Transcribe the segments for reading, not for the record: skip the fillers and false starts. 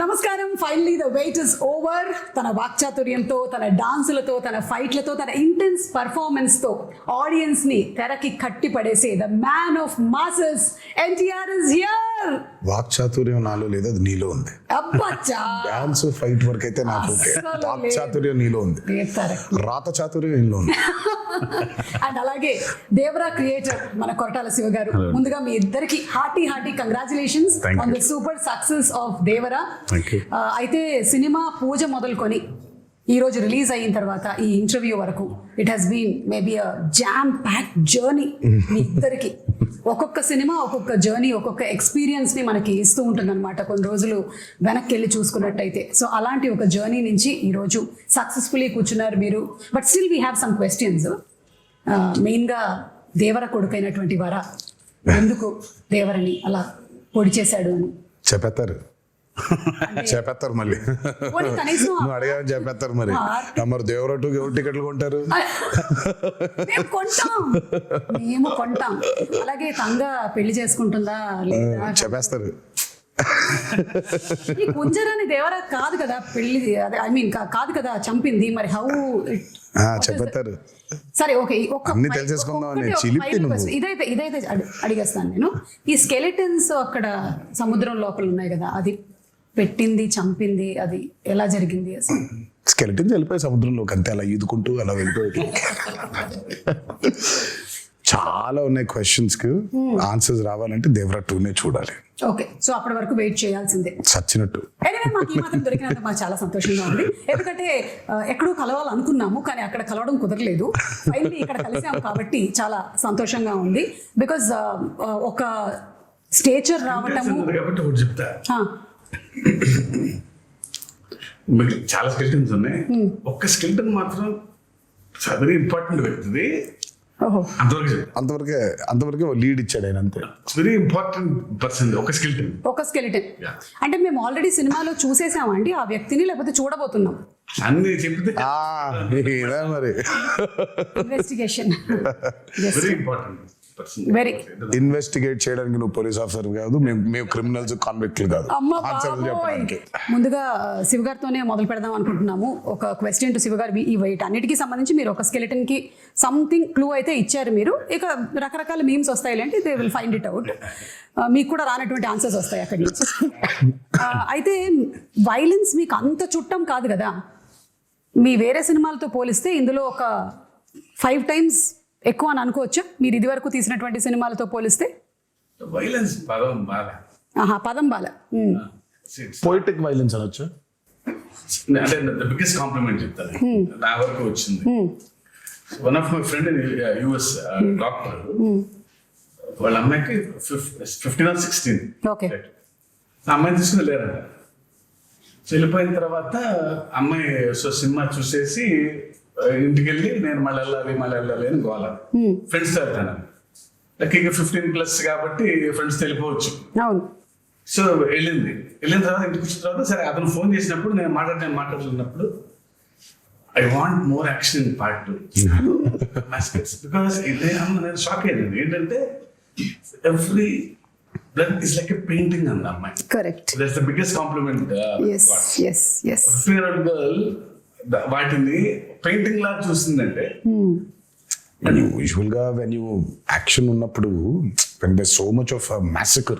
నమస్కారం. Finally the weight is over. తన వాక్చాతుర్యంతో, తన డాన్సులతో, తన ఫైట్లతో, తన ఇంటెన్స్ పర్ఫార్మెన్స్ తో ఆడియన్స్ ని తెరకి కట్టి పడేసే the man of masses NTR is here. వాక్చాతుర్యం నాలో లేదు, అది నీలో ఉంది. అబ్బచ్చా, డాన్స్ ఫైట్ వర్క్ అయితే నాకు ఓకే. వాక్చాతుర్యం నీలో ఉంది, రాత చాతుర్యం నీలో ఉంది. అండ్ అలాగే దేవరా క్రియేటర్ మన కొరటాల శివ గారు, ముందుగా మీ ఇద్దరికి hearty congratulations on the super success of Devara. అయితే సినిమా పూజ మొదలుకొని ఈ రోజు రిలీజ్ అయిన తర్వాత ఈ ఇంటర్వ్యూ వరకు it has been maybe a jam packed journey. మీ ఇద్దరికి ఒక్కొక్క సినిమా ఒక్కొక్క జర్నీ, ఒక్కొక్క ఎక్స్పీరియన్స్ ని మనకి ఇస్తూ ఉంటుంది అనమాట. కొన్ని రోజులు వెనక్కి వెళ్ళి చూసుకున్నట్టయితే. సో అలాంటి ఒక జర్నీ నుంచి ఈరోజు సక్సెస్ఫుల్లీ కూర్చున్నారు మీరు. But still we have some questions. మెయిన్గా దేవర కొడుకైనటువంటి వర ఎందుకు దేవరని అలా పొడి చేశాడు అని చెప్పేస్తారు మళ్ళీ. నువ్వు అడిగాని చెప్పేస్తారు మరి. మరి దేవరటు ఎవరు టికెట్లు కొంటారు? మేము కొంటాం. అలాగే తంగ పెళ్లి చేసుకుంటుందా చెప్పేస్తారు. ఈ కుంజరాని దేవర కాదు కదా పెళ్లి, ఐ మీన్ కాదు కదా చంపింది. మరి హౌ చెప్పేస్తారు. సరే ఓకే, అన్ని తెలిసేసుకుందామని ఇదైతే అడిగేస్తాను నేను. ఈ స్కెలిటన్స్ అక్కడ సముద్రం లోపల ఉన్నాయి కదా, అది పెట్టింది చంపింది అది ఎలా జరిగింది అసలు? స్కెలిటన్స్ వెళ్ళిపోయి సముద్రంలోకి అంతే, అలా ఈదుకుంటూ అలా వెళ్ళిపోయి. చాలా ఉన్నాయి క్వశ్చన్స్ కి ఆన్సర్స్ రావాలంటే దేవరా 2నే చూడాలి. ఓకే, సో అప్పటి వరకు వెయిట్ చేయాల్సిందే చచ్చినట్టు. మాకు ఈ మాత్రం దొరికినందుకు మాకు చాలా సంతోషంగా ఉంది. ఎందుకంటే ఎక్కడో కలవాలనుకున్నాము కానీ అక్కడ కలవడం కుదరలేదు. ఫైనల్లీ ఇక్కడ కలిసాము కాబట్టి చాలా సంతోషంగా ఉంది. బికాజ్ ఒక స్టేచర్ రావటము. చాలా స్కెల్టన్స్ ఉన్నాయి. ఒక్క స్కెల్టన్ మాత్రం వెరీ ఇంపార్టెంట్ వ్యక్తిది. అంతవరకే లీడ్ ఇచ్చాడు ఆయన, అంతే. వెరీ ఇంపార్టెంట్ పర్సన్ ఒక స్కెలిటన్. అంటే మేము ఆల్రెడీ సినిమాలో చూసేసామండి ఆ వ్యక్తిని, లేకపోతే చూడబోతున్నాం అన్ని చెప్తే మరి. Investigation very important. ఇన్వెస్టిగేట్ చేయడానికి నువ్వు పోలీస్ ఆఫీసర్ కాదు, మేము క్రిమినల్స్ కాన్విక్ట్లు కాదు. ముందుగా శివ గారితోనే మొదలు పెడదాం అనుకుంటున్నాము. ఒక క్వశ్చన్ టు శివ గారు. ఈ వెయిట్ అన్నిటికీ సంబంధించి మీరు ఒక స్కెలిటన్ కి సంథింగ్ క్లూ అయితే ఇచ్చారు మీరు. ఇక రకరకాల మీమ్స్ వస్తాయి అంటే they will find it out. మీకు కూడా రానటువంటి ఆన్సర్స్ వస్తాయి అక్కడి నుంచి. అయితే వైలెన్స్ మీకు అంత చుట్టం కాదు కదా. మీ వేరే సినిమాలతో పోలిస్తే ఇందులో ఒక 5 times ఎక్కువ అని అనుకోవచ్చా మీరు ఇది వరకు తీసినటువంటి సినిమాలతో పోలిస్తే? వైలెన్స్ పదం బాల పోయిటిక్ వైలెన్స్ అనొచ్చు. అంటే బిగ్గెస్ట్ కాంప్లిమెంట్ చెప్తాను నా వరకు వచ్చింది. One of my friend US doctor, వాళ్ళ అమ్మాయికి 15 or 16. అమ్మాయిని తీసుకుని వెళ్ళారంట. వెళ్ళిపోయిన తర్వాత అమ్మాయి సినిమా చూసేసి ఇంటికి వెళ్ళి నేను మళ్ళీ వెళ్ళాలి అని గోల. ఫ్రెండ్స్తో వెళ్తాను. లక్కీగా 15+ కాబట్టి ఫ్రెండ్స్ వెళ్ళిపోవచ్చు. సో వెళ్ళిన తర్వాత ఇంటికి వచ్చిన తర్వాత సరే అతను ఫోన్ చేసినప్పుడు నేను మాట్లాడుతున్నప్పుడు I want more action in part 2. Because నేను షాక్ అయ్యాను. ఏంటంటే every blood is like a painting అంది అమ్మాయి. Correct. That's the biggest compliment. 15-year-old girl వాటిని పెయింటింగ్ లా చూస్తుందంటే. యూజువల్ గా వెన్ యూ యాక్షన్ ఉన్నప్పుడు when there's so much of a massacre,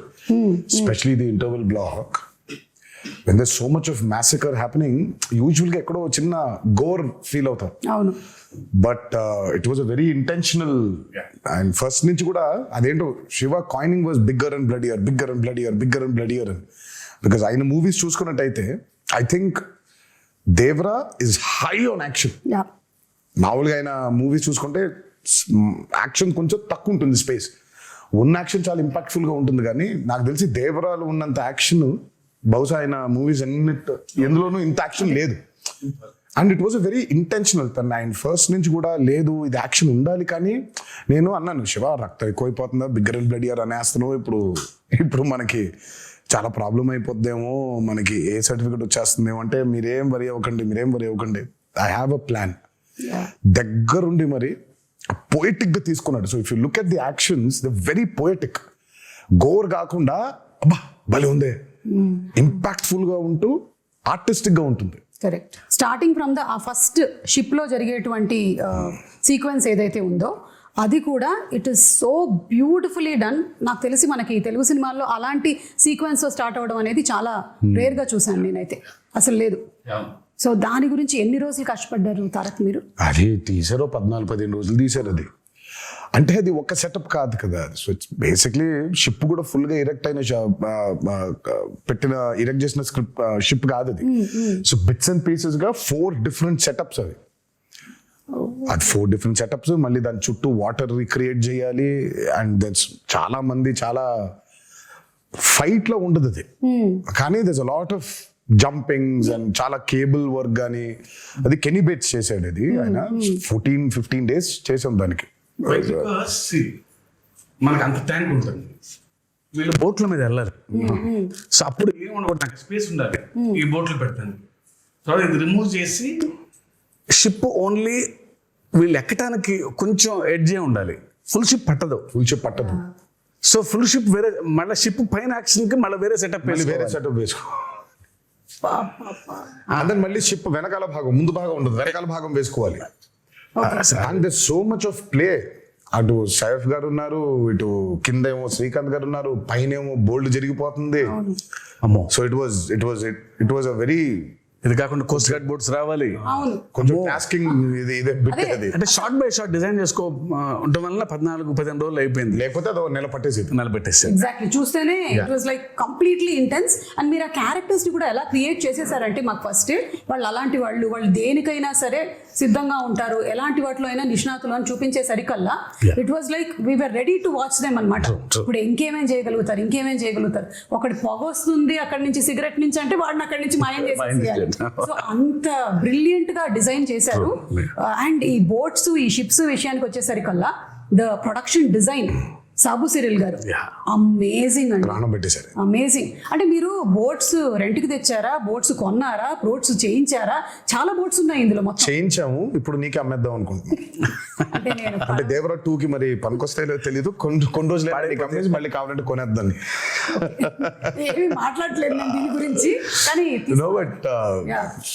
especially the interval block, when there's so much of massacre happening, usually గా ఎక్కడో చిన్న Gor feel అవుతాం. అవును. But it was a very intentional. And first నుంచి కూడా అదేంటో Siva coining was bigger and bloodier because ఆయన movies చూసుకున్నట్టయితే I think Devara is high on action. మామూలుగా ఆయన మూవీస్ చూసుకుంటే యాక్షన్ కొంచెం తక్కువ ఉంటుంది, స్పేస్ ఉన్న యాక్షన్ చాలా ఇంపాక్ట్ఫుల్ గా ఉంటుంది. కానీ నాకు తెలిసి దేవరాలు ఉన్నంత యాక్షన్ బహుశా ఆయన మూవీస్ ఎందులోనూ ఇంత యాక్షన్ లేదు. And it was a very intentional. ఆయన ఫస్ట్ నుంచి కూడా లేదు ఇది యాక్షన్ ఉండాలి. కానీ నేను అన్నాను, శివ రక్తం ఎక్కువైపోతుందా, బిగ్గర్ అండ్ బ్లడియర్ అనేస్తున్నావు, ఇప్పుడు మనకి చాలా ప్రాబ్లం అయిపోద్దేమో, మనకి ఏ సర్టిఫికెట్ వచ్చేస్తుందేమో అంటే మీరేం వరి అవ్వకండి, ఐ హ్యావ్ అ ప్లాన్. దగ్గరుండి మరి పోయిటిక్ గా తీసుకున్నాడు. So if you look at the actions the very poetic. గోర్ కాకుండా అబ్బా భలే ఉందే ఇంపాక్ట్ఫుల్ గా ఉంటూ ఆర్టిస్టిక్ గా ఉంటుంది. Correct. Starting from the first ship లో జరిగేటువంటి సీక్వెన్స్ ఏదైతే ఉందో అది కూడా it is so beautifully done. నాకు తెలిసి మనకి తెలుగు సినిమాల్లో అలాంటి సీక్వెన్స్ స్టార్ట్ అవ్వడం అనేది చాలా రేర్ గా చూసాను నేనైతే, అసలు లేదు. సో దాని గురించి ఎన్ని రోజులు కష్టపడ్డారు తారక్ మీరు? అది తీసారో 14-15 రోజులు తీసారు. అది అంటే అది ఒక సెటప్ కాదు కదా. సో ఇట్స్ బేసిక్లీ షిప్ కూడా ఫుల్ గా ఇరెక్ట్ అయిన ఇరెక్ట్ చేసిన స్క్రిప్ట్ షిప్ కాదు అది. సో బిట్స్ అండ్ పీసెస్ గా 4 డిఫరెంట్ సెటప్స్ అవి. అది 4 డిఫరెంట్ సెటప్స్, మళ్ళీ దాని చుట్టూ వాటర్ రిక్రియేట్ చేయాలి. అండ్ దట్స్ చాలా మంది చాలా ఫైట్ లో ఉండదు అది, కానీ that's a lot of jumpings and చాలా కేబుల్ వర్క్ కానీ. అది కెనీ బేట్స్ చేసాడు అది, ఆయన 14-15 days చేసాం దానికి. మనకు అంత ట్యాంక్ ఉంటుంది, వీళ్ళు బోట్ల మీద వెళ్ళాలి. సో అప్పుడు ఏమనుకోండి, నాకు స్పేస్ ఉండాలి ఈ బోట్లు పెడతాను. సో ఇది రిమూవ్ చేసి షిప్ ఓన్లీ వీళ్ళు ఎక్కడానికి కొంచెం ఎడ్జే ఉండాలి. ఫుల్ షిప్ పట్టదు. సో ఫుల్ షిప్ వేరే, మళ్ళీ షిప్ పైన యాక్షన్ కి మళ్ళీ వేరే సెటప్ వేసుకో. అదే మళ్ళీ షిప్ వెనకాల భాగం, ముందు భాగం ఉండదు, వెనకాల భాగం వేసుకోవాలి. And there so much of play. అటు సైఫ్ గారు ఉన్నారు, ఇటు కింద ఏమో శ్రీకాంత్ గారు ఉన్నారు, పైన ఏమో బోల్డ్ జరిగిపోతుంది. అమ్మో. So it was a very, ఇది కాకుండా కోస్ట్ గార్డ్ బోట్స్ రావాలి, కొంచెం టాస్కింగ్ ఇదే బిట్ అది. అంటే షార్ట్ బై షార్ట్ డిజైన్ చేసుకో ఉండడం వల్ల 14-15 రోజులు అయిపోయింది. లేకపోతే అది నెల పట్టేసి. ఎగ్జాక్ట్లీ. చూస్తేనే it was like completely intense. And మీరు ఆ క్యారెక్టర్స్ ని కూడా ఎలా క్రియేట్ చేసేసారంటే మాకు ఫస్ట్ వాళ్ళు అలాంటి వాళ్ళు దేనికైనా సరే సిద్ధంగా ఉంటారు, ఎలాంటి వాటిలో అయినా నిష్ణాతులు అని చూపించే సరికల్లా it was like we were ready to watch them అనమాట. ఇప్పుడు ఇంకేమేం చేయగలుగుతారు. ఒకటి పొగ వస్తుంది అక్కడి నుంచి, సిగరెట్ నుంచి అంటే వాడిని అక్కడి నుంచి మాయం చేసేయాలి. సో అంత బ్రిలియంట్ గా డిజైన్ చేశారు. అండ్ ఈ బోట్స్, ఈ షిప్స్ విషయానికి వచ్చేసరికల్లా the production design Sabu Cyril గారు అమేజింగ్ అండి, అమేజింగ్. అంటే మీరు బోట్స్ రెంట్ కి తెచ్చారా, బోట్స్ కొన్నారా, బోట్స్ చేయించారా? చాలా బోట్స్ ఉన్నాయి ఇందులో. మొత్తం చేయించాము, ఇప్పుడు నీకే అమ్మేద్దాం అనుకుంటున్నాను. అంటే దేవరా 2 కి మరి పనికొస్తాయో తెలియదు, కొన్ని రోజులు అమ్మేసి మళ్ళీ కావాలంటే కొనేద్దాన్ని. ఏమీ మాట్లాడలేదు నేను దీని గురించి, కానీ బట్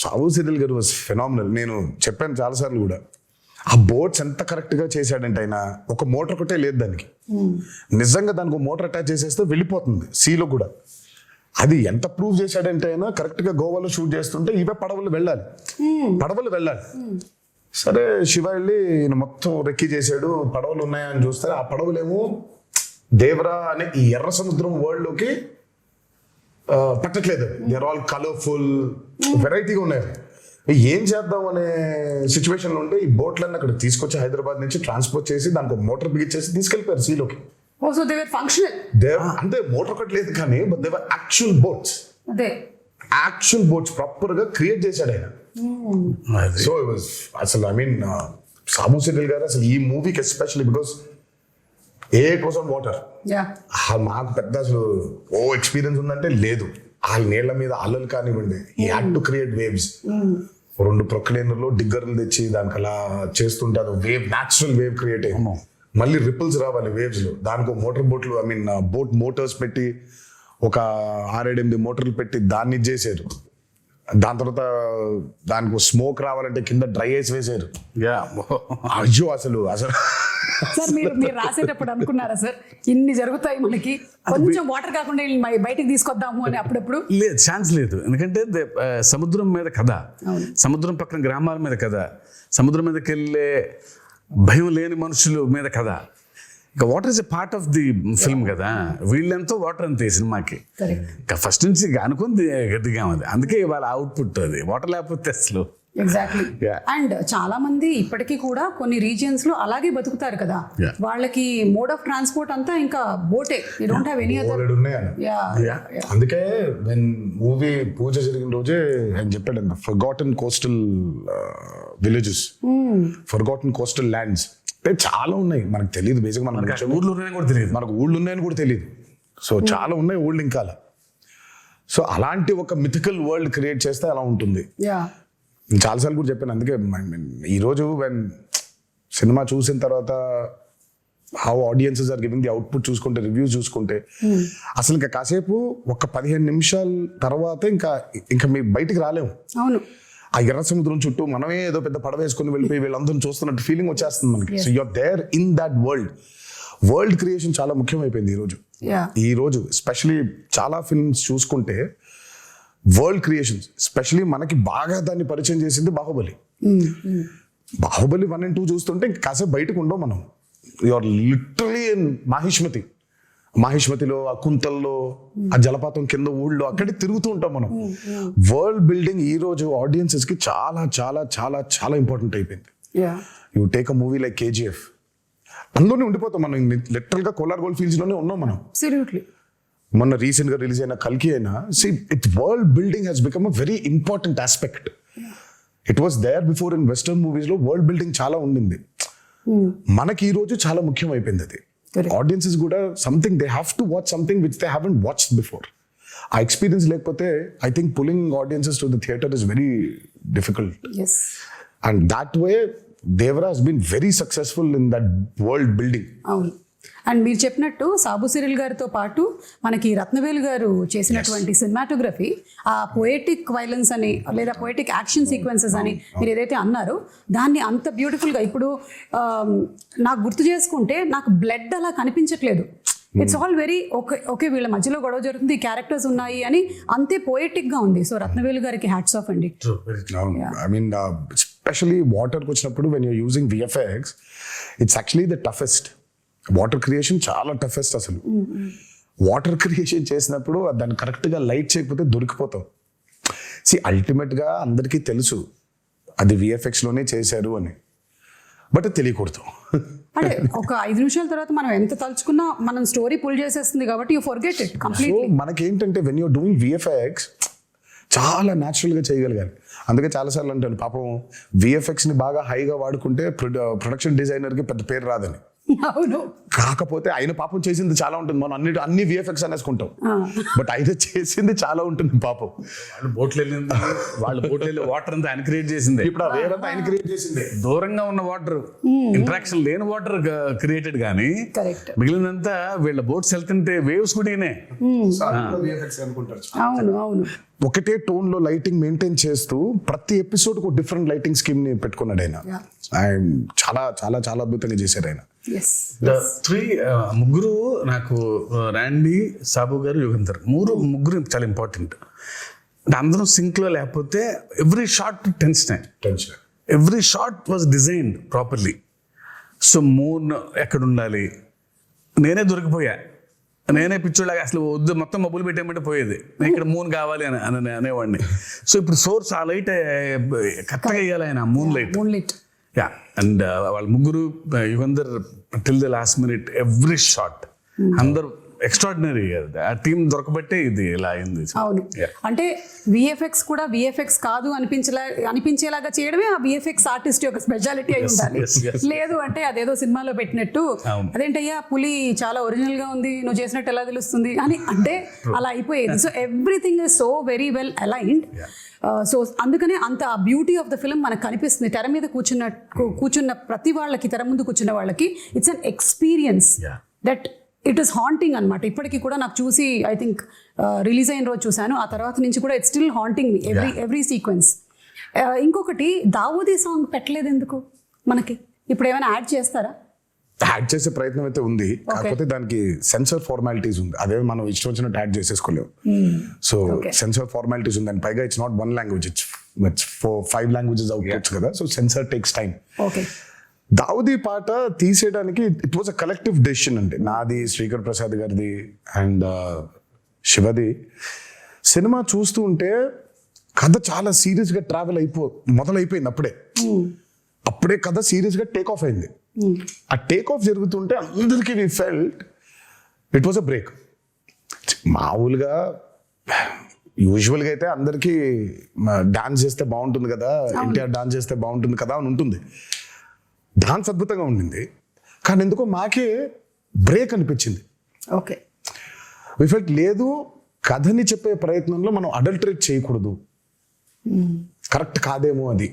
సాబు సిరిల్ గారు వాజ్ ఫెనామినల్. నేను చెప్పాను చాలా సార్లు కూడా, ఆ బోట్స్ ఎంత కరెక్ట్ గా చేశాడంటే ఆయన ఒక మోటార్ ఒకటే లేదు దానికి. నిజంగా దానికి ఒక మోటార్ అటాచ్ చేసేస్తే వెళ్ళిపోతుంది సీలో కూడా. అది ఎంత ప్రూవ్ చేశాడంటే ఆయన కరెక్ట్ గా గోవాలో షూట్ చేస్తుంటే ఇవే పడవలు వెళ్ళాలి. సరే శివ వెళ్ళి ఈయన మొత్తం రెక్కి చేశాడు, పడవలు ఉన్నాయా అని చూస్తే ఆ పడవలేమో దేవరా అనే ఈ ఎర్ర సముద్రం వరల్డ్ లోకి పట్టట్లేదు. దే ఆర్ ఆల్ కలర్ఫుల్, వెరైటీగా ఉన్నాయి. ఏం చేద్దాం అనే సిచ్యువేషన్ లో ఉంటే ఈ బోట్లన్నీ అక్కడ తీసుకొచ్చి హైదరాబాద్ నుంచి ట్రాన్స్పోర్ట్ చేసి దానికి ఒక మోటార్ బిగించేసి తీసుకెళ్లిపోయారు సీలోకి. అంటే మోటార్ ఒకటి లేదు కానీ but they were actual boats proper గా క్రియేట్ చేశాడు ఆయన. సో ఇట్ వాస్ అసలు ఐ మీన్ సాబు సిరిల్ గారు అసలు ఈ మూవీకి especially because it was on water. మాకు పెద్ద అసలు ఎక్స్పీరియన్స్ ఉందంటే లేదు. ఆ నీళ్ల మీద అలలు కానివ్వండి, he had to create waves. 2 ప్రొక్లైనర్లు డిగ్గర్లు తెచ్చి దానికి అలా చేస్తుంటే అది వేవ్, న్యాచురల్ వేవ్ క్రియేట్ అయ్యి మళ్ళీ రిపుల్స్ రావాలి వేవ్స్ లో. దానికి బోట్లు ఐ మీన్ బోట్ మోటార్స్ పెట్టి ఒక 6-8 మోటార్లు పెట్టి దాన్ని చేశారు. దాని తర్వాత దానికి స్మోక్ రావాలంటే కింద డ్రై ఐస్ వేసారు. అయ్యో అసలు సార్ మీరు రాసేటప్పుడు అనుకున్నారా సార్ ఇన్ని జరుగుతాయి మనకి, కొంచెం వాటర్ కాకుండా బయటికి తీసుకొద్దాము అని? అప్పుడప్పుడు లేదు, ఛాన్స్ లేదు. ఎందుకంటే సముద్రం మీద కథ, సముద్రం పక్కన గ్రామాల మీద కథ, సముద్రం మీదకి వెళ్ళే భయం లేని మనుషుల మీద కథ. ఇక water is a part of the film కదా. వీళ్ళెంతో వాటర్ అంతే సినిమాకి. ఫస్ట్ నుంచి అనుకుంది గట్టిగా అది, అందుకే ఇవాళ అవుట్పుట్ అది. వాటర్ లేకపోతే అసలు ఎగ్జాక్ట్లీ. అండ్ చాలా మంది ఇప్పటికీ కూడా కొన్ని రీజియన్స్ లో అలాగే బతుకుతారు కదా, వాళ్ళకి మోడ్ ఆఫ్ ట్రాన్స్పోర్ట్ అంతా ఇంకా బోటే. You don't have any other. అందుకే వెన్ మూవీ పూజ జరిగిన రోజే ఆయన చెప్పాడు, forgotten coastal villages, forgotten coastal lands అంటే చాలా ఉన్నాయి, మనకు తెలియదు. బేసిక్ మనకు ఊళ్ళో ఉన్నాయని కూడా తెలియదు, మనకు ఊళ్ళు ఉన్నాయని కూడా తెలియదు. సో చాలా ఉన్నాయి ఊళ్ళు ఇంకా. సో అలాంటి ఒక మిథికల్ వరల్డ్ క్రియేట్ చేస్తే అలా ఉంటుంది. చాలాసార్లు కూడా చెప్పాను. అందుకే ఈరోజు సినిమా చూసిన తర్వాత how audiences are giving the output చూసుకుంటే, రివ్యూస్ చూసుకుంటే అసలు ఇంకా కాసేపు ఒక 15 నిమిషాల తర్వాత ఇంకా మీ బయటికి రాలేము. అవును, ఆ ఎర్ర సముద్రం చుట్టూ మనమే ఏదో పెద్ద పడవ వేసుకుని వెళ్ళిపోయి వీళ్ళందరూ చూస్తున్నట్టు ఫీలింగ్ వచ్చేస్తుంది మనకి. So you're there in that world creation చాలా ముఖ్యమైపోయింది ఈ రోజు ఎస్పెషలీ చాలా ఫిల్మ్స్ చూసుకుంటే వరల్డ్ క్రియేషన్స్, ఎస్పెషలీ మనకి బాగా దాన్ని పరిచయం చేసింది బాహుబలి. బాహుబలి 1 and 2 చూస్తుంటే ఇంకా కాసేపు బయటకు ఉండవు మనం. యూఆర్ లిటరలీ ఇన్ మాహిష్మతిలో, ఆ కుంతల్లో, ఆ జలపాతం కింద ఊళ్ళో అక్కడే తిరుగుతూ ఉంటాం మనం. వరల్డ్ బిల్డింగ్ ఈ రోజు ఆడియన్సెస్ కి చాలా చాలా చాలా చాలా ఇంపార్టెంట్ అయిపోయింది. You take a movie like KGF, అందులోనే ఉండిపోతాం మనం. లిటరల్ గా కోలార్ గోల్డ్ ఫీల్డ్స్ లోనే ఉన్నాం మనం. మొన్న రీసెంట్ గా రిలీజ్ అయిన కల్కి అయినా, world building has become a very important aspect. It was there before in western movies లో వరల్డ్ బిల్డింగ్ చాలా ఉండింది. మనకి ఈ రోజు చాలా ముఖ్యం అయిపోయింది అది. ఆడియన్సెస్ కూడా something they have to watch something which they haven't watched before. ఆ ఎక్స్పీరియన్స్ లేకపోతే I think pulling audiences to the theatre is very difficult. And that way Devara has been very successful in that world building. అవును, and మీరు చెప్పినట్టు Sabu Cyril గారితో పాటు మనకి రత్నవేలు గారు చేసినటువంటి సినిమాటోగ్రఫీ, ఆ పోయటిక్ వైలెన్స్ అని లేదా పోయటిక్ యాక్షన్ సీక్వెన్సెస్ అని మీరు ఏదైతే అన్నారో దాన్ని అంత బ్యూటిఫుల్గా ఇప్పుడు నాకు గుర్తు చేసుకుంటే నాకు బ్లడ్ అలా కనిపించట్లేదు. ఇట్స్ ఆల్ వెరీ ఓకే వీళ్ళ మధ్యలో గొడవ జరుగుతుంది, క్యారెక్టర్స్ ఉన్నాయి అని అంతే పోయటిక్ గా ఉంది. సో రత్నవేలు గారికి హ్యాట్స్ ఆఫ్ అండి. ఐ మీన్ ఎస్పెషలీ వాటర్కి వచ్చినప్పుడు when you're using VFX, it's actually the toughest. Water creation చాలా టఫెస్ట్ అసలు. వాటర్ క్రియేషన్ చేసినప్పుడు దాన్ని కరెక్ట్గా లైట్ చేయకపోతే దొరికిపోతాం. అల్టిమేట్ గా అందరికీ తెలుసు అది VFX లోనే చేశారు అని, బట్ తెలియకూడదు. అంటే ఒక 5 నిమిషాల తర్వాత మనం ఎంత తలుచుకున్నా మనం స్టోరీ పుల్ చేసేస్తుంది కాబట్టి you forget it completely. So మనకేంటంటే వెన్ యూర్ డూయింగ్ VFX చాలా న్యాచురల్ గా చేయగలగాలి. అందుకే చాలాసార్లు అంటాను పాపం VFX ని బాగా హైగా వాడుకుంటే ప్రొడక్షన్ డిజైనర్ కి పెద్ద పేరు రాదని. అవును, కాకపోతే ఆయన పాపం చేసింది చాలా ఉంటుంది. మనం అన్ని VFX అనేసుకుంటాం, బట్ ఆయన చేసింది చాలా ఉంటుంది పాపం. వాళ్ళ బోట్లు వాటర్ అంతా ఆయన క్రియేట్ చేసింది. ఇప్పుడు ఆ వేర్ అంతా ఆయన క్రియేట్ చేసింది. దూరంగా ఉన్న వాటర్, ఇంటరాక్షన్ లేని వాటర్ క్రియేటెడ్ కానీ మిగిలినంతా వీళ్ళ బోట్స్ వెళ్తుంటే వేవ్స్ కూడా అవును. ఒకటే టోన్ లో లైటింగ్ మెయింటైన్ చేస్తూ ప్రతి ఎపిసోడ్ కు డిఫరెంట్ లైటింగ్ స్కీమ్ ని పెట్టుకున్నాడు ఆయన. చాలా చాలా చాలా అద్భుతంగా చేశారు ఆయన. ముగ్గురు నాకు రాండీ, సాబు గారు, యుగంధర్ ముగ్గురు చాలా ఇంపార్టెంట్. అందరం సింక్ లో లేకపోతే every shot tension, every shot was designed properly. So moon ఎక్కడ ఉండాలి, నేనే దొరికిపోయా, నేనే పిచ్చోళ్ళగా అసలు వద్దు మొత్తం మబ్బులు పెట్టేయమంటే పోయేది, నేను ఇక్కడ మూన్ కావాలి అని అనేవాడిని. సో ఇప్పుడు సోర్స్ ఆ లైట్ కరెక్ట్గా వేయాలి ఆయన, మూన్ లైట్. యా, అండ్ వాళ్ళ ముగ్గురు, Yugandhar till the last minute every shot, అందరూ ఎక్స్ట్రాడినరీ. ఆ టీం దొరకబట్టే ఇది ఇలా అయింది. అవును, అంటే VFX కూడా VFX కాదు అనిపించేలాగా చేయడమే ఆ VFX ఆర్టిస్ట్ యొక్క స్పెషాలిటీ అయి ఉండాలి. లేదు అంటే అదేదో సినిమాలో పెట్టినట్టు అదేంటయ్యా పులి చాలా ఒరిజినల్ గా ఉంది, నువ్వు చేసినట్టు ఎలా తెలుస్తుంది అని అంటే అలా అయిపోయేది. So everything is so very well aligned. So అందుకనే అంత ఆ బ్యూటీ ఆఫ్ ద ఫిల్మ్ మనకు కనిపిస్తుంది. తెర మీద కూర్చున్న ప్రతి వాళ్ళకి, తెర ముందు కూర్చున్న వాళ్ళకి it's an experience that it is haunting అనమాట. ఇప్పటికీ కూడా నాకు చూసి ఐ థింక్ రిలీజ్ అయిన రోజు చూశాను, ఆ తర్వాత నుంచి కూడా it's still haunting me every sequence. ఇంకొకటి దావూదీ సాంగ్ పెట్టలేదు ఎందుకు మనకి? ఇప్పుడు ఏమైనా యాడ్ చేస్తారా? యాడ్ చేసే ప్రయత్నం అయితే ఉంది, కాకపోతే దానికి సెన్సర్ ఫార్మాలిటీస్ ఉంది. అదే మనం ఇష్టం వచ్చినట్టు యాడ్ చేసేసుకోలేము. సో సెన్సర్ ఫార్మాలిటీస్ ఉంది, అండ్ పైగా it's not 1 language, it's 5 languages outputs కదా. So censor takes time. Daavudi పాట తీసేయడానికి it was a collective decision అండి. నాది, శ్రీకర్ ప్రసాద్ గారిది అండ్ శివది. సినిమా చూస్తూ ఉంటే కథ చాలా సీరియస్ గా ట్రావెల్ మొదలైపోయింది. అప్పుడే కథ సీరియస్ గా టేక్ ఆఫ్ అయింది. ఆ టేక్ ఆఫ్ జరుగుతుంటే అందరికీ we felt it was a break. మామూలుగా యూజువల్గా అయితే అందరికీ డాన్స్ చేస్తే బాగుంటుంది కదా, ఎన్టీఆర్ డాన్స్ చేస్తే బాగుంటుంది కదా అని ఉంటుంది. డాన్స్ అద్భుతంగా ఉండింది, కానీ ఎందుకో మాకే బ్రేక్ అనిపించింది. ఓకే, వి ఫెల్ట్ లేదు, కథని చెప్పే ప్రయత్నంలో మనం అడల్టరేట్ చేయకూడదు, కరెక్ట్ కాదేమో అది.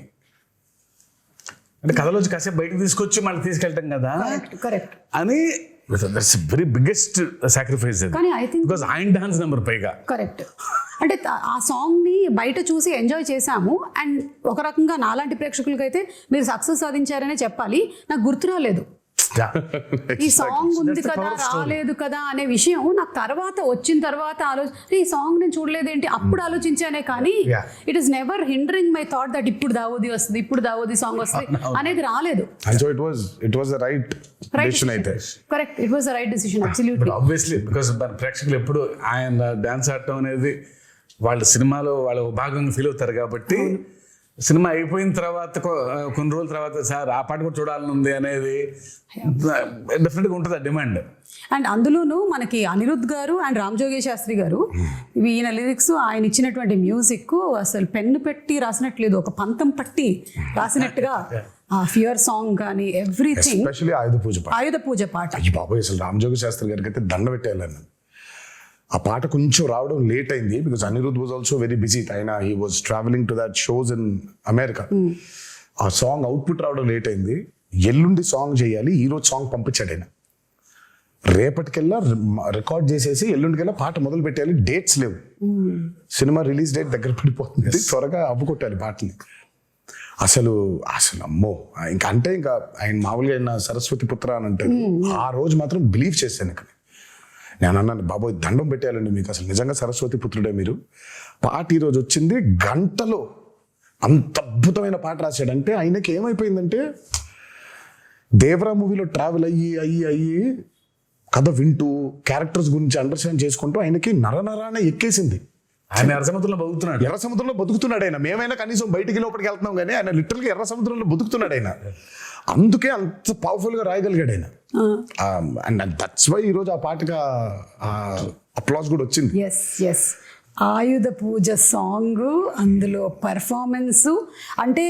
అంటే కథలోంచి కాసేపు బయటకు తీసుకొచ్చి మళ్ళీ తీసుకెళ్ళటం కదా కరెక్ట్ అని దట్స్ వెరీ బిగ్గెస్ట్ సాక్రిఫైస్ కానీ I think- బికాస్ ఆయన డాన్స్ నెంబర్ పైగా కరెక్ట్. అంటే ఆ సాంగ్ ని బయట చూసి ఎంజాయ్ చేశాము అండ్ ఒక రకంగా నాలాంటి ప్రేక్షకులకైతే మీరు సక్సెస్ సాధించారనే చెప్పాలి. నాకు గుర్తు రాలేదు ఈ సాంగ్ ఉంది That's the కదా, power of story. రాలేదు కదా అనే విషయం నాకు తర్వాత వచ్చిన తర్వాత ఈ సాంగ్ నేను చూడలేదేంటి అప్పుడు ఆలోచించానే కానీ Yeah. It is never hindering my thought that ఇప్పుడు దావోది వస్తుంది, ఇప్పుడు దావోది సాంగ్ వస్తుంది అనేది రాలేదు. And so it was the right decision అయితే. Correct, it was the right decision absolutely. Obviously because మన ప్రేక్షకులు ఎప్పుడు ఆయన డాన్స్ ఆడటం అనేది వాళ్ళ సినిమాలో వాళ్ళ భాగంగా ఫీల్ అవుతారు కాబట్టి సినిమా అయిపోయిన తర్వాత కొన్ని రోజుల తర్వాత సార్ ఆ పాట కూడా చూడాలని ఉంది అనేది డెఫినెట్గా ఉంటుంది ఆ డిమాండ్. అండ్ అందులోనూ మనకి అనిరుద్ గారు అండ్ రామ్ జోగి శాస్త్రి గారు ఈయన లిరిక్స్ ఆయన ఇచ్చినటువంటి మ్యూజిక్ అసలు పెన్ను పెట్టి రాసినట్లేదు, ఒక పంతం పట్టి రాసినట్టుగా ఆ ఫియర్ సాంగ్ కానీ ఎవ్రీథింగ్. ఎస్పెషల్లీ ఆయుధ పూజ పాట. పాట ఈ బాబాయ్ అసలు రామజోగి శాస్త్రి గారికి అయితే దండ పెట్టేయాలని. ఆ పాట కొంచెం రావడం లేట్ అయింది because Anirudh was also very busy. ఆయన he was travelling to that shows in America. ఆ సాంగ్ అవుట్పుట్ రావడం లేట్ అయింది. ఎల్లుండి సాంగ్ చేయాలి, ఈ రోజు సాంగ్ పంపించాడు ఆయన. రేపటికెల్లా రికార్డ్ చేసేసి ఎల్లుండికెల్లా పాట మొదలు పెట్టాలి. డేట్స్ లేవు, సినిమా రిలీజ్ డేట్ దగ్గర పడిపోతుంది, త్వరగా అవ్వకొట్టాలి పాటని. అసలు అమ్మో ఇంకా అంటే ఇంకా ఆయన మామూలుగా ఆయన సరస్వతి పుత్ర అని అంటారు. ఆ రోజు మాత్రం బిలీవ్ చేశాను. ఇక్కడ నేను అన్నాను బాబోయ్ దండం పెట్టేయాలండి మీకు, అసలు నిజంగా సరస్వతి పుత్రుడే మీరు. పాట ఈరోజు వచ్చింది గంటలో, అంత అద్భుతమైన పాట రాశాడంటే ఆయనకి ఏమైపోయిందంటే దేవరా మూవీలో ట్రావెల్ అయ్యి కథ వింటూ క్యారెక్టర్స్ గురించి అండర్స్టాండ్ చేసుకుంటూ ఆయనకి నరనరాన ఎక్కేసింది. ఆయన ఎర్ర సముద్రంలో బతుకుతున్నాడు. ఎర్ర సముద్రంలో బతుకుతున్నాడు ఆయన. మేమైనా కనీసం బయటికి లోపలికి వెళ్తున్నాం కానీ ఆయన లిటరల్గా ఎర్ర సముద్రంలో బతుకుతున్నాడు ఆయన. అందుకే అంత పవర్ఫుల్ గా రాయగలిగాడు ఆయన. అండ్ దట్స్ వై ఈరోజు ఆ పాటకి అప్లాస్ కూడా వచ్చింది. ఎస్ ఎస్ ఆయుధ పూజ సాంగ్, అందులో పర్ఫార్మెన్స్ అంటే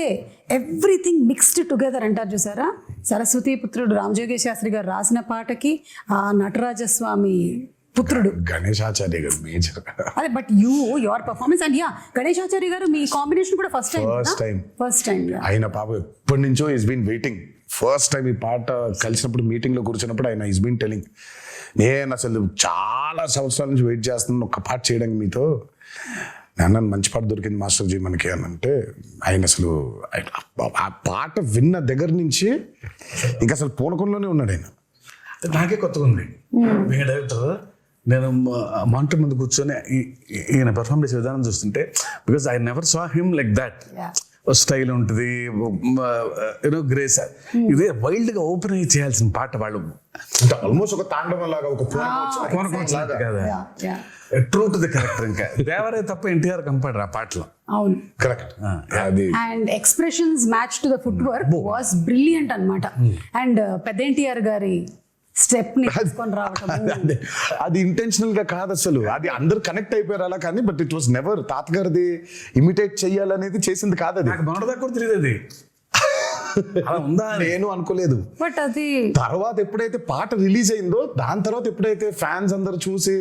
ఎవ్రీథింగ్ మిక్స్డ్ టుగెదర్ అంటారు చూసారా. సరస్వతి పుత్రుడు రామజోగి శాస్త్రి గారు రాసిన పాటకి ఆ నటరాజస్వామి పుత్రుడు గణేశాచార్య గారు మేజర్. అదే బట్ యువర్ పర్ఫార్మెన్స్ అండ్ గణేశాచార్య గారు మీ కాంబినేషన్ కూడా ఫస్ట్ టైం ఆయన పాప ఎప్పటి నుంచో is been waiting. First time ఈ పాట కలిసినప్పుడు మీటింగ్ లో కూర్చున్నప్పుడు ఆయన ఈస్ బీన్ టెలింగ్, నేను అసలు చాలా సంవత్సరాల నుంచి వెయిట్ చేస్తున్నాను ఒక పాట చేయడానికి మీతో. నేను మంచి పాట దొరికింది మాస్టర్ జీ మనకి అని అంటే ఆయన అసలు ఆ పాట విన్న దగ్గర నుంచి ఇంకా అసలు పూనకంలోనే ఉన్నాడు ఆయన. నాకే కొత్తగా ఉంది. మీ డైరెక్టర్ నేను మానిటర్ ముందు కూర్చొని ఈయన పర్ఫార్మ్ చేసే విధానం చూస్తుంటే because I never saw him like that. Style ఉంటుంది, యూనో గ్రేస్. ఇదే వైల్డ్ గా ఓపెన్ అయ్యి చేయాల్సిన పాట వాళ్ళు ఆల్మోస్ట్ ఒక తాండవం లాగా ఒక ట్రూ టు ది క్యారెక్టర్. ఇంకా దేవరే తప్ప ఎన్టీఆర్ కంపేర్ ఆ పాటలో. అవును కరెక్ట్. అది and expressions match to the foot work was brilliant అన్నమాట. అండ్ పెద్ద ఎన్టీఆర్ గారి స్టెప్ ని తీసుకొని రావటం అది ఇంటెన్షనల్ గా కాదు అసలు. అది అందరు కనెక్ట్ అయిపోయారు అలా కానీ, బట్ ఇట్ వాస్ నెవర్ తాతగారిది ఇమిటేట్ చెయ్యాలనేది చేసింది కాదు. అది నాకు మొన్నటిదాకా కూడా తెలియదు అది అలా ఉందా నేను అనుకోలేదు. బట్ అది తర్వాత ఎప్పుడైతే పాట రిలీజ్ అయిందో దాని తర్వాత ఎప్పుడైతే ఫ్యాన్స్ అందరు చూసి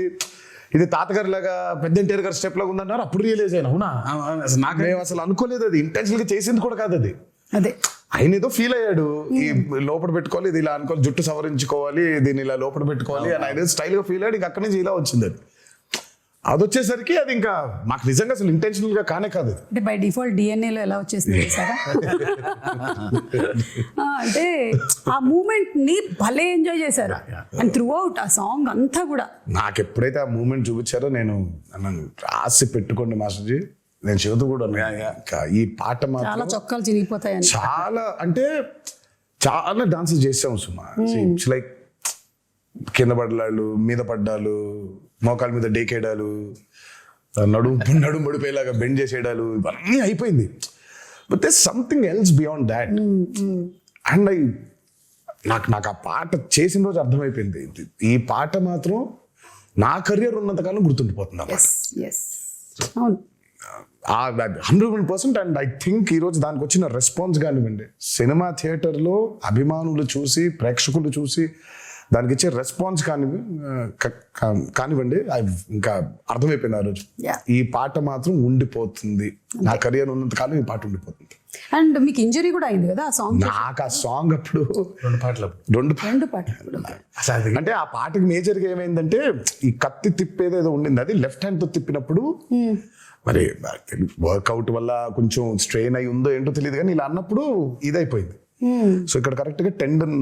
ఇది తాతగారి లాగా పెద్ద ఎన్టీఆర్ గారి స్టెప్ లాగా ఉందన్నారు, అప్పుడు రియలైజ్ అయినా అవునా నాకు మేము అసలు అనుకోలేదు. అది ఇంటెన్షనల్ గా చేసింది కూడా కాదు అది. అదే ఆయన ఏదో ఫీల్ అయ్యాడు, ఈ లోపల పెట్టుకోవాలి, ఇది ఇలా అనుకోవాలి, జుట్టు సవరించుకోవాలి, దీన్ని ఇలా లోపల పెట్టుకోవాలి అని ఆయన స్టైల్ గా ఫీల్ అయ్యాడు. ఇంకా అక్కడి నుంచి ఇలా వచ్చింది అది. అది వచ్చేసరికి అది ఇంకా మాకు నిజంగా అసలు ఇంటెన్షనల్ గా కానే కాదు. అంటే బై డిఫాల్ట్ డిఎన్ఏలో ఎలా వచ్చేసింది సారా. అంటే ఆ మూమెంట్ ని భలే ఎంజాయ్ చేశారు అండ్ త్రూ అవుట్ ఆ సాంగ్ అంతా కూడా. నాకు ఎప్పుడైతే ఆ మూమెంట్ చూపించారో నేను నన్ను రాసి పెట్టుకోండి మాస్టర్జీ, నేను చెబుతూ కూడా ఈ పాట చాలా మాత్రం చొక్కాలు చిరిగిపోతాయని చాలా అంటే చాలా డాన్సెస్ చేసాము సుమా. ఇట్స్ లైక్ కింద పడ్డాలు, మీద పడ్డాలు, మోకాల మీద డేకేయడాలు, నడుము పడిపోయేలాగా బెండ్ చేసేయడాలు, ఇవన్నీ అయిపోయింది. But there something else beyond that. And నాకు ఆ పాట చేసిన రోజు అర్థమైపోయింది, ఈ పాట మాత్రం నా కెరియర్ ఉన్నంతకాలం గుర్తుండిపోతుంది ఆ పాట. 100%. అండ్ ఐ థింక్ ఈరోజు దానికి వచ్చిన రెస్పాన్స్ కానివ్వండి, సినిమా థియేటర్లో అభిమానులు చూసి, ప్రేక్షకులు చూసి దానికి ఇచ్చే రెస్పాన్స్ కానివ్వండి ఇంకా అర్థమైపోయింది ఆ రోజు. Yeah. ఈ పాట మాత్రం ఉండిపోతుంది, నా కెరియర్ ఉన్నంత కాలం ఈ పాట ఉండిపోతుంది. అండ్ మీకు ఇంజరీ కూడా అయింది కదా ఆ సాంగ్. నాకు ఆ సాంగ్ అప్పుడు 2 పాటలు రెండు పాటలు. అసలు అది అంటే ఆ పాటకి మేజర్గా ఏమైందంటే ఈ కత్తి తిప్పేది ఏదో ఉండింది, అది లెఫ్ట్ హ్యాండ్ తో తిప్పినప్పుడు మరి వర్కౌట్ వల్ల కొంచెం స్ట్రెయిన్ అయి ఉందో ఏంటో తెలియదు, కానీ ఇలా అన్నప్పుడు ఇదైపోయింది. సో ఇక్కడ కరెక్ట్ గా టెండన్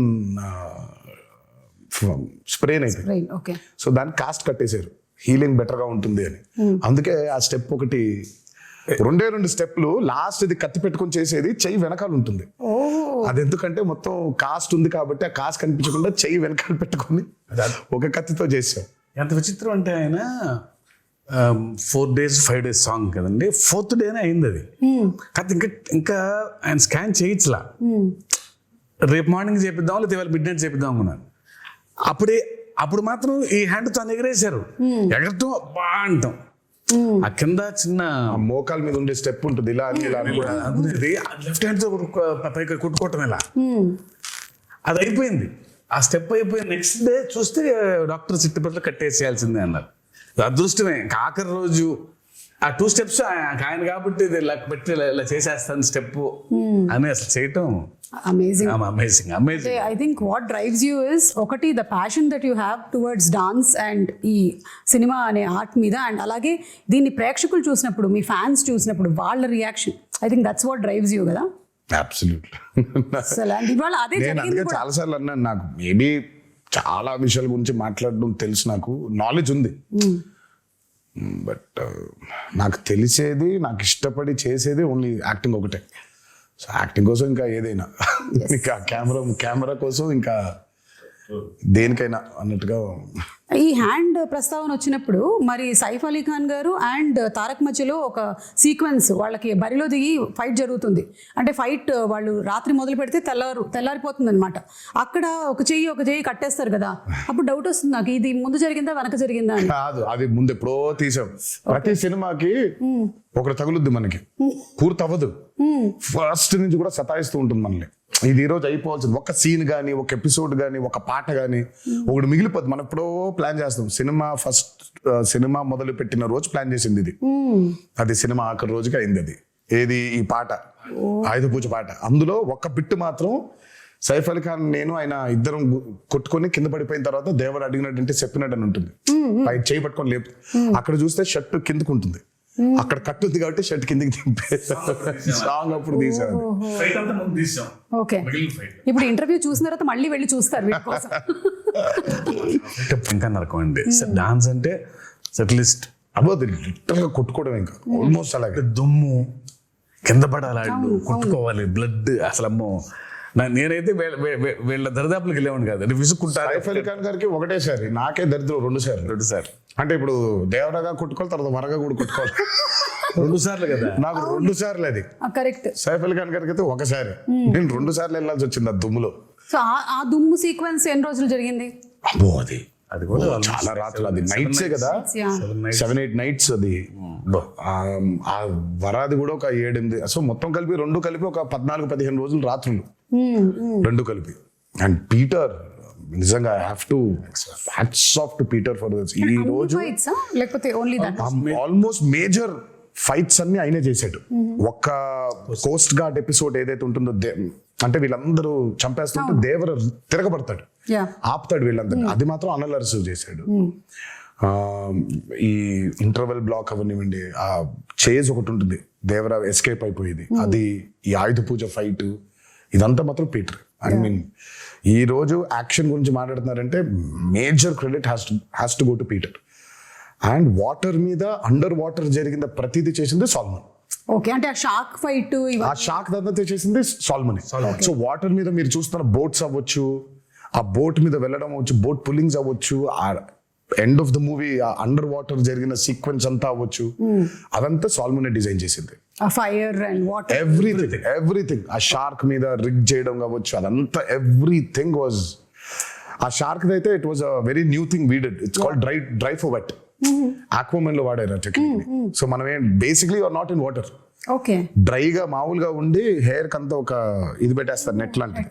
స్ప్రెయిన్ అయిపోయింది. ఓకే. సో దాన్ని కాస్ట్ కట్టేశారు, హీలింగ్ బెటర్ గా ఉంటుంది అని. అందుకే ఆ స్టెప్ ఒకటి 2 స్టెప్లు, లాస్ట్ ఇది కత్తి పెట్టుకొని చేసేది చెయ్యి వెనకాల ఉంటుంది. అది ఎందుకంటే మొత్తం కాస్ట్ ఉంది కాబట్టి ఆ కాస్ట్ కనిపించకుండా చెయ్యి వెనకాల పెట్టుకొని ఒక కత్తితో చేసాం. ఎంత విచిత్రం అంటే ఆయన 4 days 5 days సాంగ్ కదండి, 4th డేనే అయింది అది. కాదు ఇంకా ఆయన స్కాన్ చేయించలా, రేపు మార్నింగ్ చేపిద్దాం లేదా ఇవాళ మిడ్ నైట్ చేపిద్దాం అనుకున్నాను. అప్పుడు మాత్రం ఈ హ్యాండ్ తో ఎగరేశారు, ఎగరటం బా అంటాం. ఆ కింద చిన్న మోకాల మీద ఉండే స్టెప్ ఉంటుంది, ఇలా ఇలా లెఫ్ట్ హ్యాండ్ తో పైకి కొట్టుకోవటం ఇలా, అది అయిపోయింది. ఆ స్టెప్ అయిపోయి నెక్స్ట్ డే చూస్తే డాక్టర్ చిట్టుపట్ల కట్టేసేయాల్సిందే అన్నారు. అదృష్టమే ఆఖరి రోజు ఆ 2 steps ఆయన కాబట్టి ఇది ఇలా పెట్టి ఇలా చేసేస్తాను స్టెప్ అని అసలు చేయటం amazing. Amazing. I think what drives you is ఒకటి the passion that you have towards dance and ఈ సినిమా అనే ఆర్ట్ మీద, అండ్ అలాగే దీన్ని ప్రేక్షకులు చూసినప్పుడు, మీ ఫ్యాన్స్ చూసినప్పుడు వాళ్ళ reaction, I think that's what drives you కదా. అబ్సల్యూట్లీ. అసలు అండ్ ఇవాళ అదే నేను అందుకే చాలా సార్లు అన్నాను, నాకు మేబీ చాలా విషయాల గురించి మాట్లాడడం తెలుసు, నాకు నాలెడ్జ్ ఉంది, బట్ నాకు తెలిసేది, నాకు ఇష్టపడి చేసేది ఓన్లీ యాక్టింగ్ ఒకటే. సో యాక్టింగ్ కోసం ఇంకా ఏదైనా, ఇంకా కెమెరా కోసం ఇంకా దేనికైనా అన్నట్టుగా. ఈ హ్యాండ్ ప్రస్తావన వచ్చినప్పుడు మరి సైఫ్ అలీ ఖాన్ గారు అండ్ తారక్ మధ్యలో ఒక సీక్వెన్స్, వాళ్ళకి బరిలో దిగి ఫైట్ జరుగుతుంది. అంటే ఫైట్ వాళ్ళు రాత్రి మొదలు పెడితే తెల్లారిపోతుంది అనమాట. అక్కడ ఒక చెయ్యి కట్టేస్తారు కదా, అప్పుడు డౌట్ వస్తుంది నాకు, ఇది ముందు జరిగిందా వెనక జరిగిందా అని. కాదు, అది ముందు ఎప్పుడో తీసాం. ప్రతి సినిమాకి ఒకటి తగులుద్ది, మనకి పూర్తి అవ్వదు, ఫస్ట్ నుంచి కూడా సతాయిస్తూ ఉంటుంది మనల్ని. ఇది ఈ రోజు అయిపోవాల్సింది, ఒక సీన్ కానీ, ఒక ఎపిసోడ్ కానీ, ఒక పాట కానీ ఒకటి మిగిలిపోద్ది. మనం ఎప్పుడో ప్లాన్ చేస్తాం. సినిమా మొదలు పెట్టిన రోజు ప్లాన్ చేసింది ఇది, అది సినిమా ఆఖరి రోజుకి అయింది. అది ఏది, ఈ పాట, ఆయుధ పూజ పాట. అందులో ఒక బిట్టు మాత్రం సైఫ్ అలీ ఖాన్ నేను ఆయన ఇద్దరం కొట్టుకొని కింద పడిపోయిన తర్వాత దేవర్ అడిగినట్టు చెప్పినట్టు అని ఉంటుంది, పై చేయి పట్టుకొని లేపు. అక్కడ చూస్తే షర్ట్ కిందకు ఉంటుంది, అక్కడ కట్టుంది కాబట్టి షర్ట్ కిందకి దింపేసాం. సాంగ్ అప్పుడు తీసాం. ఓకే. ఇప్పుడు ఇంటర్వ్యూ చూసిన తర్వాత మళ్ళీ వెళ్ళి చూస్తారు వీటి కోసం. ఇంకా నరకం అండి డాన్స్ అంటే, సెటిలిస్ట్ అబ్బోది లిటరల్ గా కొట్టుకోవడం, ఇంకా ఆల్మోస్ట్ అలాగే దుమ్ము కింద పడాలి, కొట్టుకోవాలి, బ్లడ్. అసలు అమ్మో, నేనైతే వీళ్ళ దరిదాపులకు వెళ్ళేవాడిని కాదు, విసుక్కుంటారు. సైఫ్ అలీ ఖాన్ గారికి ఒకటేసారి, నాకే దరిద్రం 2 సార్లు. అంటే ఇప్పుడు దేవరాగా కొట్టుకోవాలి, తర్వాత వరగా కూడా కొట్టుకోవాలి. 2 సార్లు కదా, నాకు 2 సార్లు అది. కరెక్ట్. సైఫ్ అలీ ఖాన్ గారికి అయితే ఒకసారి, నేను 2 సార్లు వెళ్ళాల్సి వచ్చింది ఆ దుమ్ములో. సో ఆ దుమ్ము సీక్వెన్స్ ఎన్ని రోజులు జరిగింది? అబ్బో అది కూడా చాలా రాత్రులు, అది నైట్సే కదా, 7-8 nights అది. ఆ వరాది కూడా ఒక 7-8, సో మొత్తం కలిపి 2 కలిపి ఒక 14-15 రోజులు రాత్రులు, 2 కలిపి. అండ్ పీటర్ నిజంగా hats off to Peter for this. ఈ రోజు లేకపోతే only that almost major fights అన్ని ఆయనే చేశాడు. ఒక్క కోస్ట్ గార్డ్ ఎపిసోడ్ ఏదైతే ఉంటుందో, అంటే వీళ్ళందరూ చంపేస్తుంటే దేవర తిరగబడతాడు, ఆపుతాడు వీళ్ళందరూ, అది మాత్రం అనలర్స్ చేశాడు. ఈ ఇంటర్వెల్ బ్లాక్ అవనివ్వండి, ఆ చేజ్ ఒకటి ఉంటుంది, దేవర ఎస్కేప్ అయిపోయేది, అది, ఈ ఆయుధ పూజ ఫైట్, ఇదంతా మాత్రం పీటర్. ఐ మీన్ ఈ రోజు యాక్షన్ గురించి మాట్లాడుతున్నారంటే major credit has to go to Peter. And water మీద, అండర్ వాటర్ జరిగిన ప్రతిదీ చేసింది సాల్మన్. ఓకే. అంటే ఆ షార్క్ ఫైట్, ఆ షార్క్ దంతా చేసింది సాల్మన్. సో వాటర్ మీద మీరు చూస్తున్న బోట్స్ అవ్వచ్చు, ఆ బోట్ మీద వెళ్ళడం అవ్వచ్చు, బోట్ పుల్లింగ్స్ అవ్వచ్చు, ఆ end of the movie under water జరిగిన సీక్వెన్స్ అంతా అవ్వచ్చు, అదంతా సాల్మన్ డిజైన్ చేసింది. Fire and water, everything. ఆ షార్క్ మీద రిగ్ చేయడం కావచ్చు, అదంతా ఎవ్రీథింగ్ వాజ్. ఆ షార్క్ అయితే it was a very new thing we did. It's called dry for wet. Aquaman లో వాడారు టెక్నిక్. సో మనం basically are not in water, okay, డ్రైగా మామూలుగా ఉండి హెయిర్ కంతా ఒక ఇది పెట్టేస్తారు, నెట్ లాంటిది.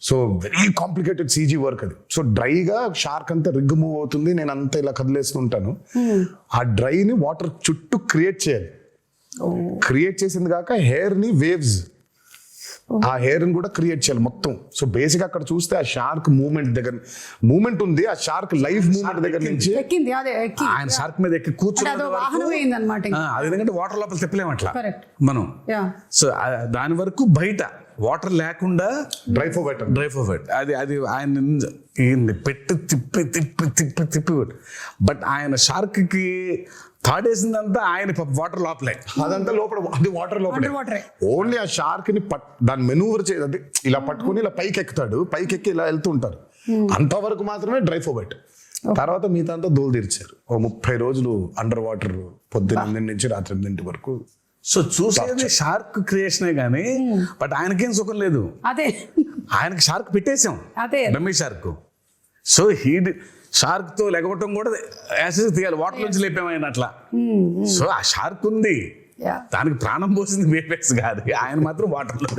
So very complicated CG work అది. సో డ్రైగా షార్క్ అంతా రిగ్ మూవ్ అవుతుంది, నేను అంతా ఇలా కదిలేస్తుంటాను. ఆ డ్రైని వాటర్ చుట్టూ క్రియేట్ చేయాలి. క్రియేట్ చేసింది కాక హెయిర్ ని వేవ్స్, ఆ హెయిర్ ని కూడా క్రియేట్ చేయాలి మొత్తం. సో బేసిక్ అక్కడ చూస్తే ఆ షార్క్ మూమెంట్ ఉంది, ఆ షార్క్ లైఫ్ మూమెంట్ దగ్గర నుంచి ఎక్కింది, అదే ఎక్కి ఆయన షార్క్ మీద ఎక్కి అంటే అదో వాహనం అయింది అనమాట. అది ఎందుకంటే వాటర్ లోపల తిప్పలేము అట్లా Correct. మనం. యా సో దాని వరకు బయట వాటర్ లేకుండా డ్రై ఫర్ అది ఆయన పెట్టి తిప్పి బట్ ఆయన షార్క్ కి తాడేసిందంతా ఆయన వాటర్ లోపలే, అదంతా లోపల, అది వాటర్ లోపల. వాటరే. ఓన్లీ ఆ షార్క్ ని దాన్ని మెనూవర్ చేయదు, ఇలా పట్టుకుని ఇలా పైకి ఎక్కుతాడు, పైకి ఎక్కి ఇలా వెళ్తూ ఉంటారు. అంతవరకు మాత్రమే డ్రై ఫోబైట్. తర్వాత మిగతా అంతా దోలు తీర్చారు. 30 రోజులు అండర్ వాటర్, పొద్దున్న 8 నుంచి రాత్రి 8 వరకు. సో చూసేది షార్క్ క్రియేషనే గానీ బట్ ఆయనకేం సుఖం లేదు. అదే ఆయనకి షార్క్ పెట్టేశాం, అదే డమ్మీ షార్క్. సో షార్క్ తో లెగవటం కూడా యాసిడ్ తీయాలి, వాటర్ నుంచి లేపాము ఆయన అట్లా. సో ఆ షార్క్ ఉంది, Yeah. దానికి ప్రాణం పోసింది వేపెక్స్ కాదు, ఆయన మాత్రం వాటర్ లో.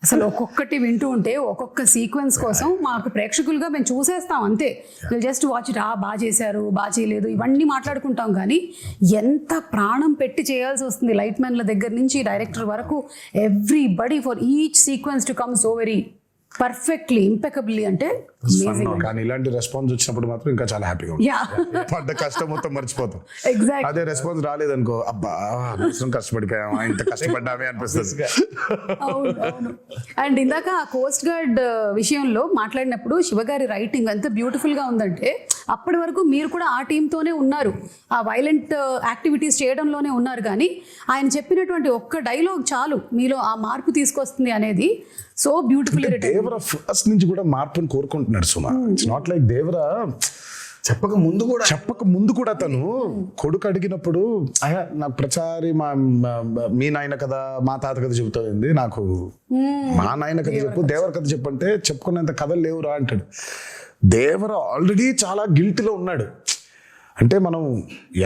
అసలు ఒక్కొక్కటి వింటూ ఉంటే ఒక్కొక్క సీక్వెన్స్ కోసం మాకు ప్రేక్షకులుగా మేము చూసేస్తాం అంతే. జస్ట్ వాచ్ ఇట్, బాగా చేశారు, బాగా చేయలేదు, ఇవన్నీ మాట్లాడుకుంటాం. కానీ ఎంత ప్రాణం పెట్టి చేయాల్సి వస్తుంది లైట్ మ్యాన్ల దగ్గర నుంచి డైరెక్టర్ వరకు. Everybody for each sequence to come so very perfectly impeccably. అంటే కానీ ఇలాంటి రెస్పాన్స్ వచ్చినప్పుడు మాత్రం ఇంకా చాలా హ్యాపీగా యా పడ్డ కష్టం మొత్తం మర్చిపోతాం. ఎగ్జాక్ట్. అదే రెస్పాన్స్ రాలేదనుకో, అబ్బా అవసరం కష్టపడిపోయామా, ఇంత కష్టపడ్డామే అనిపిస్తుంది. అవును. అండ్ ఇందాక ఆ కోస్ట్ గార్డ్ విషయంలో మాట్లాడినప్పుడు శివగారి రైటింగ్ ఎంత బ్యూటిఫుల్ గా ఉందంటే, అప్పటి వరకు మీరు కూడా ఆ టీంతోనే ఉన్నారు, ఆ వైలెంట్ యాక్టివిటీస్ చేయడంలోనే ఉన్నారు. కానీ ఆయన చెప్పినటువంటి ఒక్క డైలాగ్ చాలు మీలో ఆ మార్పు తీసుకొస్తుంది అనేది. So beautiful. దేవరా ఫస్ట్ నుంచి కూడా మార్పుని కోరుకుంటున్నాడు సుమా. ఇట్స్ నాట్ లైక్ దేవరా చెప్పక ముందు కూడా తను కొడుకు అడిగినప్పుడు, అయ్యా నాకు ప్రచారి మీ నాయన కథ మా తాత కథ చెబుతుంది, నాకు మా నాయన కథ చెప్పు, దేవర కథ చెప్పు అంటే చెప్పుకునేంత కథలు లేవురా అంటాడు. దేవర ఆల్రెడీ చాలా గిల్టీలో ఉన్నాడు. అంటే మనం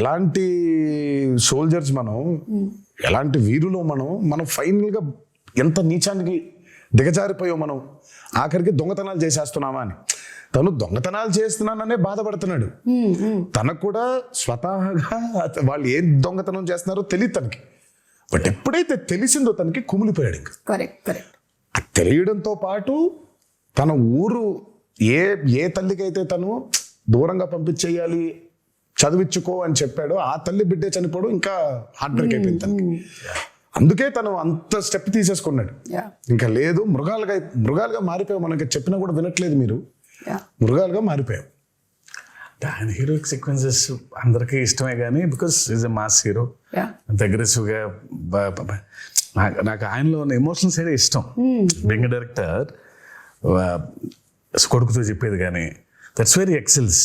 ఎలాంటి సోల్జర్స్, మనం ఎలాంటి వీరులో మనం ఫైనల్గా ఎంత నీచానికి దిగజారిపోయాం మనం, ఆఖరికి దొంగతనాలు చేసేస్తున్నామా అని. తను దొంగతనాలు చేస్తున్నాననే బాధపడుతున్నాడు. తనకు కూడా స్వతహాగా వాళ్ళు ఏం దొంగతనం చేస్తున్నారో తెలియదు తనకి. బట్ ఎప్పుడైతే తెలిసిందో తనకి కుమిలిపోయాడు. ఇంకా కరెక్ట్. అది తెలియడంతో పాటు తన ఊరు ఏ తల్లికైతే తను దూరంగా పంపించేయాలి, చదివించుకో అని చెప్పాడో, ఆ తల్లి బిడ్డే చనిపోవడం ఇంకా హార్ట్ బ్రేక్ అయిపోయింది తనకి. అందుకే తను అంత స్టెప్ తీసేసుకున్నాడు. ఇంకా లేదు, మృగాలుగా మారిపోయావు, మనకి చెప్పినా కూడా వినట్లేదు మీరు, మృగాలుగా మారిపోయావు. ఆయన హీరోయిక్ సీక్వెన్సెస్ అందరికీ ఇష్టమే కానీ because is a mass hero, అంత అగ్రెసివ్గా. నాకు ఆయనలో ఉన్న ఎమోషనల్ సైడ్ ఇష్టం. బెంగ డైరెక్టర్ కొడుకుతో చెప్పేది కానీ దట్స్ వెరీ ఎక్సెల్స్.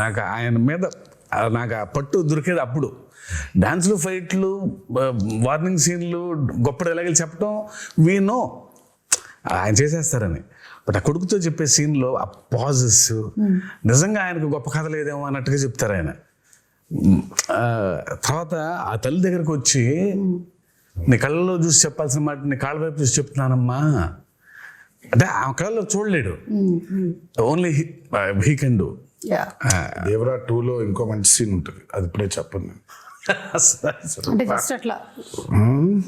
నాకు ఆయన మీద నాకు ఆ పట్టు దొరికేది అప్పుడు. డాన్స్లు, ఫైట్లు, వార్నింగ్ సీన్లు, గొప్ప డైలాగులు చెప్పడం వీ నో ఆయన చేసేస్తారని. బట్ ఆ కొడుకుతో చెప్పే సీన్లో ఆ పాజెస్ నిజంగా ఆయనకు గొప్ప కథ లేదేమో అన్నట్టుగా చెప్తారు ఆయన. తర్వాత ఆ తల్లి దగ్గరకు వచ్చి, నీ కళ్ళలో చూసి చెప్పాల్సిన మాట నీ కాళ్ళ వైపు చూసి చెప్తున్నానమ్మా అంటే ఆ కళ్ళలో చూడలేడు, only he can do. Devara 2లో ఇంకో మంచి సీన్ ఉంటుంది, అది ఇప్పుడే చెప్పను. అంటే జస్ట్ అట్లా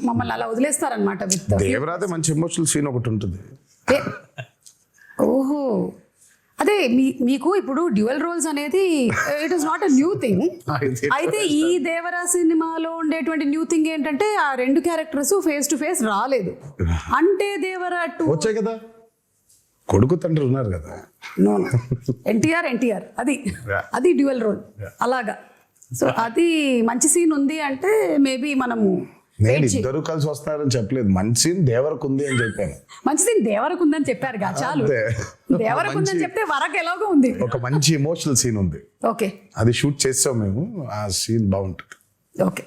మమ్మల్ని అలా వదిలేస్తారనమాట. దేవరాదే మంచి ఎమోషనల్ సీన్ ఒకటి ఉంటుంది. ఓహో, అదే మీకు ఇప్పుడు డ్యూయల్ రోల్స్ అనేది it is not a new thing. అయితే ఈ దేవరా సినిమాలో ఉండేటువంటి న్యూ థింగ్ ఏంటంటే ఆ 2 క్యారెక్టర్స్ ఫేస్ టు ఫేస్ రాలేదు. అంటే దేవరా 2 వచ్చాయి కదా, కొడుకు తండ్రి ఉన్నారు కదా. నో ఎన్టీఆర్ అది డ్యూయల్ రోల్ అలాగా. సో అది మంచి సీన్ ఉంది అంటే మేబీ మనము నేను ఇద్దరు కలిసి వస్తారని చెప్పలేదు, మంచి సీన్ దేవరకు ఉంది అని చెప్పాను. మంచి సీన్ దేవరకు ఉందని చెప్పారు కదా, చాలు. దేవరకు ఉందని చెప్తే వరకు ఎలాగో ఉంది, ఒక మంచి ఎమోషనల్ సీన్ ఉంది. ఓకే, అది షూట్ చేసాం మేము, ఆ సీన్ బాగుంటుంది. ఓకే,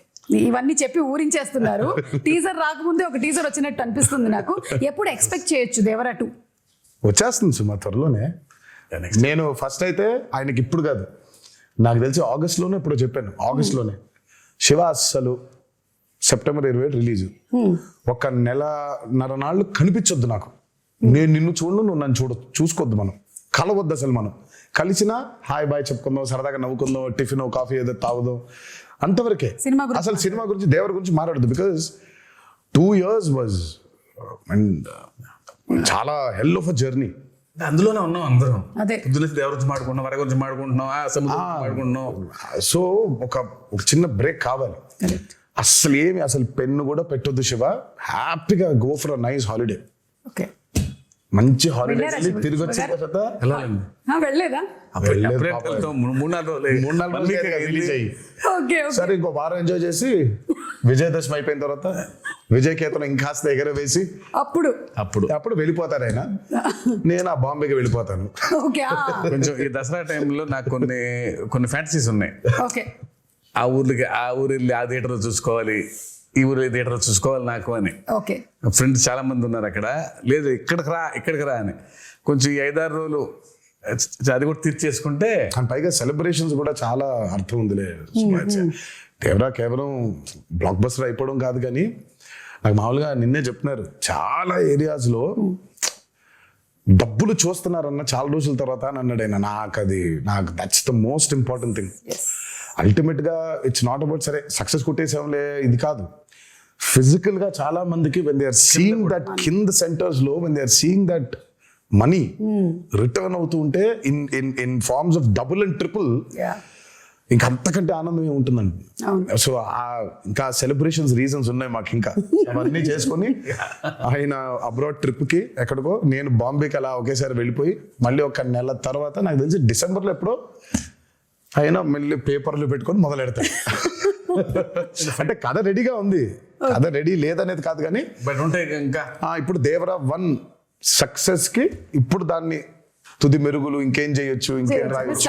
ఇవన్నీ చెప్పి ఊరించేస్తున్నారు. టీజర్ రాకముందే ఒక టీజర్ వచ్చినట్టు అనిపిస్తుంది నాకు. ఎప్పుడు ఎక్స్పెక్ట్ చేయొచ్చు దేవరా 2? వచ్చేస్తుంది సుమా త్వరలోనే. నేను ఫస్ట్ అయితే ఆయనకి ఇప్పుడు కాదు, నాకు తెలిసి ఆగస్ట్లోనే ఇప్పుడు చెప్పాను, ఆగస్ట్లోనే శివ అస్సలు సెప్టెంబర్ 27 రిలీజ్. 1.5 నెలలు కనిపించొద్దు నాకు, నేను నిన్ను చూడను, నువ్వు నన్ను చూసుకోవద్దు, మనం కలవద్దు అసలు. మనం కలిసినా హాయ్ బాయ్ చెప్పుకుందాం, సరదాగా నవ్వుకుందాం, టిఫిన్ కాఫీ ఏదో తాగుదాం, అంతవరకే. అసలు సినిమా గురించి దేవర గురించి మాట్లాడదు. బికాజ్ 2 years వాజ్ అండ్ చాలా హెల్ ఆఫ్ అ జర్నీ. అందులోనే ఉన్నాం అందరం. అదే పొద్దున దేవర గురించి మాట్లాడుకుంటున్నాం, వర గురించి మాట్లాడుకుంటున్నాం, సముద్రం మాట్లాడుకుంటున్నాం. సో ఒక చిన్న బ్రేక్ కావాలి. అసలు పెన్ను కూడా పెట్టొద్దు శివ, హ్యాపీగా go for a nice holiday. Okay, మంచి హాలిడే తిరిగి వచ్చిన తర్వాత వెళ్ళాలండి. వెళ్ళలేదా? సరే ఇంకో వారం ఎంజాయ్ చేసి విజయదశమి అయిపోయిన తర్వాత విజయ్ కేతనం ఇంకాస్త ఎగరవేసి అప్పుడు వెళ్ళిపోతారు ఆయన. నేను ఆ బాంబేకి వెళ్ళిపోతాను. కొంచెం ఈ దసరా టైంలో నాకు కొన్ని ఫ్యాంటసీస్ ఉన్నాయి. ఆ ఊరు వెళ్ళి ఆ థియేటర్ చూసుకోవాలి, ఈ ఊరు థియేటర్ చూసుకోవాలి నాకు అని. ఫ్రెండ్స్ చాలా మంది ఉన్నారు అక్కడ. లేదు ఇక్కడికి రా అని. కొంచెం ఈ 5-6 రోజులు అది కూడా తీర్చేసుకుంటే, పైగా సెలబ్రేషన్స్ కూడా చాలా అర్థం ఉందిలే. దేవరా కేవలం బ్లాక్ బస్టర్ అయిపోవడం కాదు, కానీ నాకు మామూలుగా నిన్నే చెప్తున్నారు, చాలా ఏరియాస్ లో డబ్బులు చూస్తున్నారన్న చాలా రోజుల తర్వాత అని అన్నాడు ఆయన. నాకు that's the most important thing. Ultimate గా ఇట్స్ నాట్ అబౌట్ సరే సక్సెస్ కొట్టేసాంలే, ఇది కాదు. ఫిజికల్ గా చాలా మందికి when they are seeing that కింద సెంటర్స్ లో when they are seeing that money return అవుతూ ఉంటే in forms of double and triple, ఇంకా అంతకంటే ఆనందం ఏముంటుందండి. సో ఇంకా సెలబ్రేషన్స్ రీజన్స్ ఉన్నాయి మాకు. ఇంకా అవన్నీ చేసుకొని ఆయన అబ్రాడ్ ట్రిప్ కి ఎక్కడికో, నేను బాంబేకి అలా ఒకేసారి వెళ్ళిపోయి మళ్ళీ 1 నెల తర్వాత నాకు తెలిసి డిసెంబర్లో ఎప్పుడో ఆయన మళ్ళీ పేపర్లు పెట్టుకొని మొదలెడతాడు. అంటే కథ రెడీగా ఉంది, కథ రెడీ లేదనేది కాదు, కానీ బట్ ఉంటాయి ఇంకా. ఇప్పుడు దేవరా 1 సక్సెస్ కి ఇప్పుడు దాన్ని తుది మెరుగులు ఇంకేం చేయొచ్చు, ఇంకేం రాయొచ్చు,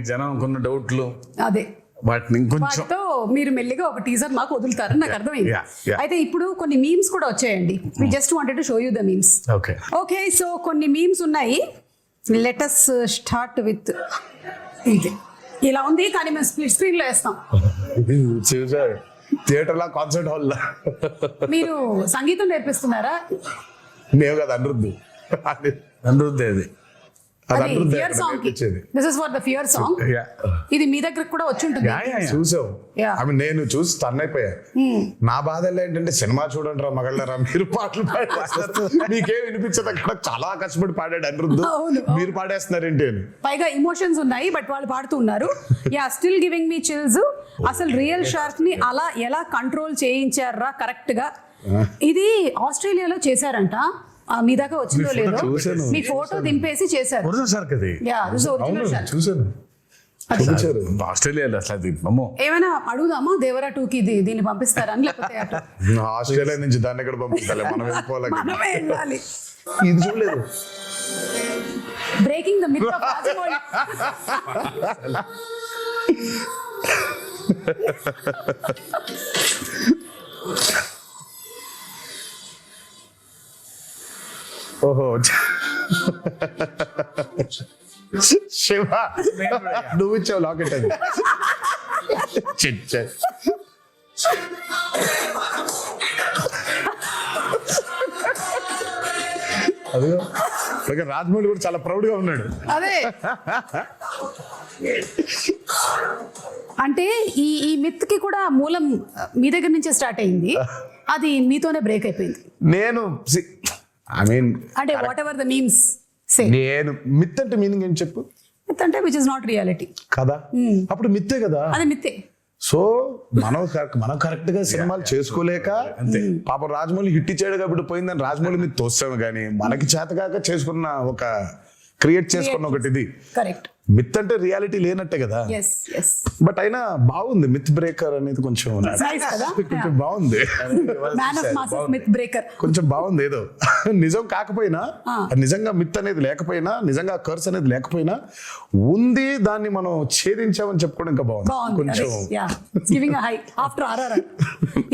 జనం కొన్ని డౌట్లు, అదే వాటిని కొంచెం మీరు మెల్లిగా ఒక టీజర్ మాకు వదులుతారని నాకు అర్థమైంది. అయితే ఇప్పుడు కొన్ని మీమ్స్ కూడా వచ్చాయండి. We just wanted to show you the memes. Okay, so కొన్ని మీమ్స్ ఉన్నాయి. లెట్ us స్టార్ట్ విత్ ఇది. ఇలా ఉంది, కానీ మేము స్ప్లిట్ స్క్రీన్ లో వేస్తాం. చూసారు థియేటర్ లా, కాన్సర్ట్ హాల్ లా. మీరు సంగీతం నేర్పిస్తున్నారా? మేము కదా Anirudh fear song. This is for the fear song. ఇది మీ దగ్గర కూడా వచ్చి ఉంటుంది. చూసావు? నేను చూసి స్టన్ అయిపోయా. నా బాధ ఏంటంటే సినిమా చూడండి రా మగళ్ళరా, మీరు పాటలు పాడేస్తారు, మీకేం వినిపించదు. అక్కడ చాలా కష్టపడి పాడాడు అనిరుద్ధు, మీరు పాడేస్తున్నారేంటి అని. పైగా ఇమోషన్స్ ఉన్నాయి, బట్ వాళ్ళు పాడుతున్నారు. Yeah, still giving me chills. అసలు రియల్ షార్క్ ని అలా ఎలా కంట్రోల్ చేయించారా కరెక్ట్ గా? ఇది ఆస్ట్రేలియాలో చేశారంట. మీ దాకా వచ్చిందో లేదో, మీ ఫోటో దింపేసి చేశారు. ఆస్ట్రేలియాలో ఏమైనా అడుగుదామా దేవరా 2 కి దీన్ని పంపిస్తారని, లేకపోతే ఆస్ట్రేలియా నుంచి దాన్ని ఎక్కడ పంపిస్తాలే, మనం వెళ్ళాలి. ఇది చూడలేదు. Breaking the myth of Rajamouli. ఓహో శివ, నువ్వు ఇచ్చావు లాకెట్ అది. అదిగో రాజమౌళి కూడా చాలా ప్రౌడ్ గా ఉన్నాడు. అదే అంటే ఈ మిత్ కి కూడా మూలం మీ దగ్గర నుంచే స్టార్ట్ అయింది. అది మీతోనే బ్రేక్ అయిపోయింది. నేను అంటే వాట్ ఎవర్ ద మీమ్స్ సే, నేను మిత్ అంటే మీనింగ్ ఏం చెప్పు? మిత్ అంటే విచ్ ఇస్ నాట్ రియాలిటీ కదా. అప్పుడు మిత్తే కదా, అది మిత్తే. సో మనం కరెక్ట్ గా సినిమాలు చేసుకోలేక పాపం రాజమౌళి హిట్ ఇచ్చాడు కాబట్టి పోయిందని రాజమౌళి మీద తోస్తాము, కానీ మనకి చేతకాక చేసుకున్న ఒక క్రియేట్ చేసుకున్న ఒకటి ఇది. కరెక్ట్. మిత్ అంటే రియాలిటీ లేనట్టే కదా. బట్ అయినా బాగుంది మిత్ బ్రేకర్ అనేది, కొంచెం బాగుంది. కొంచెం బాగుంది. ఏదో నిజం కాకపోయినా, నిజంగా మిత్ అనేది లేకపోయినా, నిజంగా కర్స్ అనేది లేకపోయినా ఉంది, దాన్ని మనం ఛేదించామని చెప్పుకోవడం ఇంకా బాగుంది కొంచెం.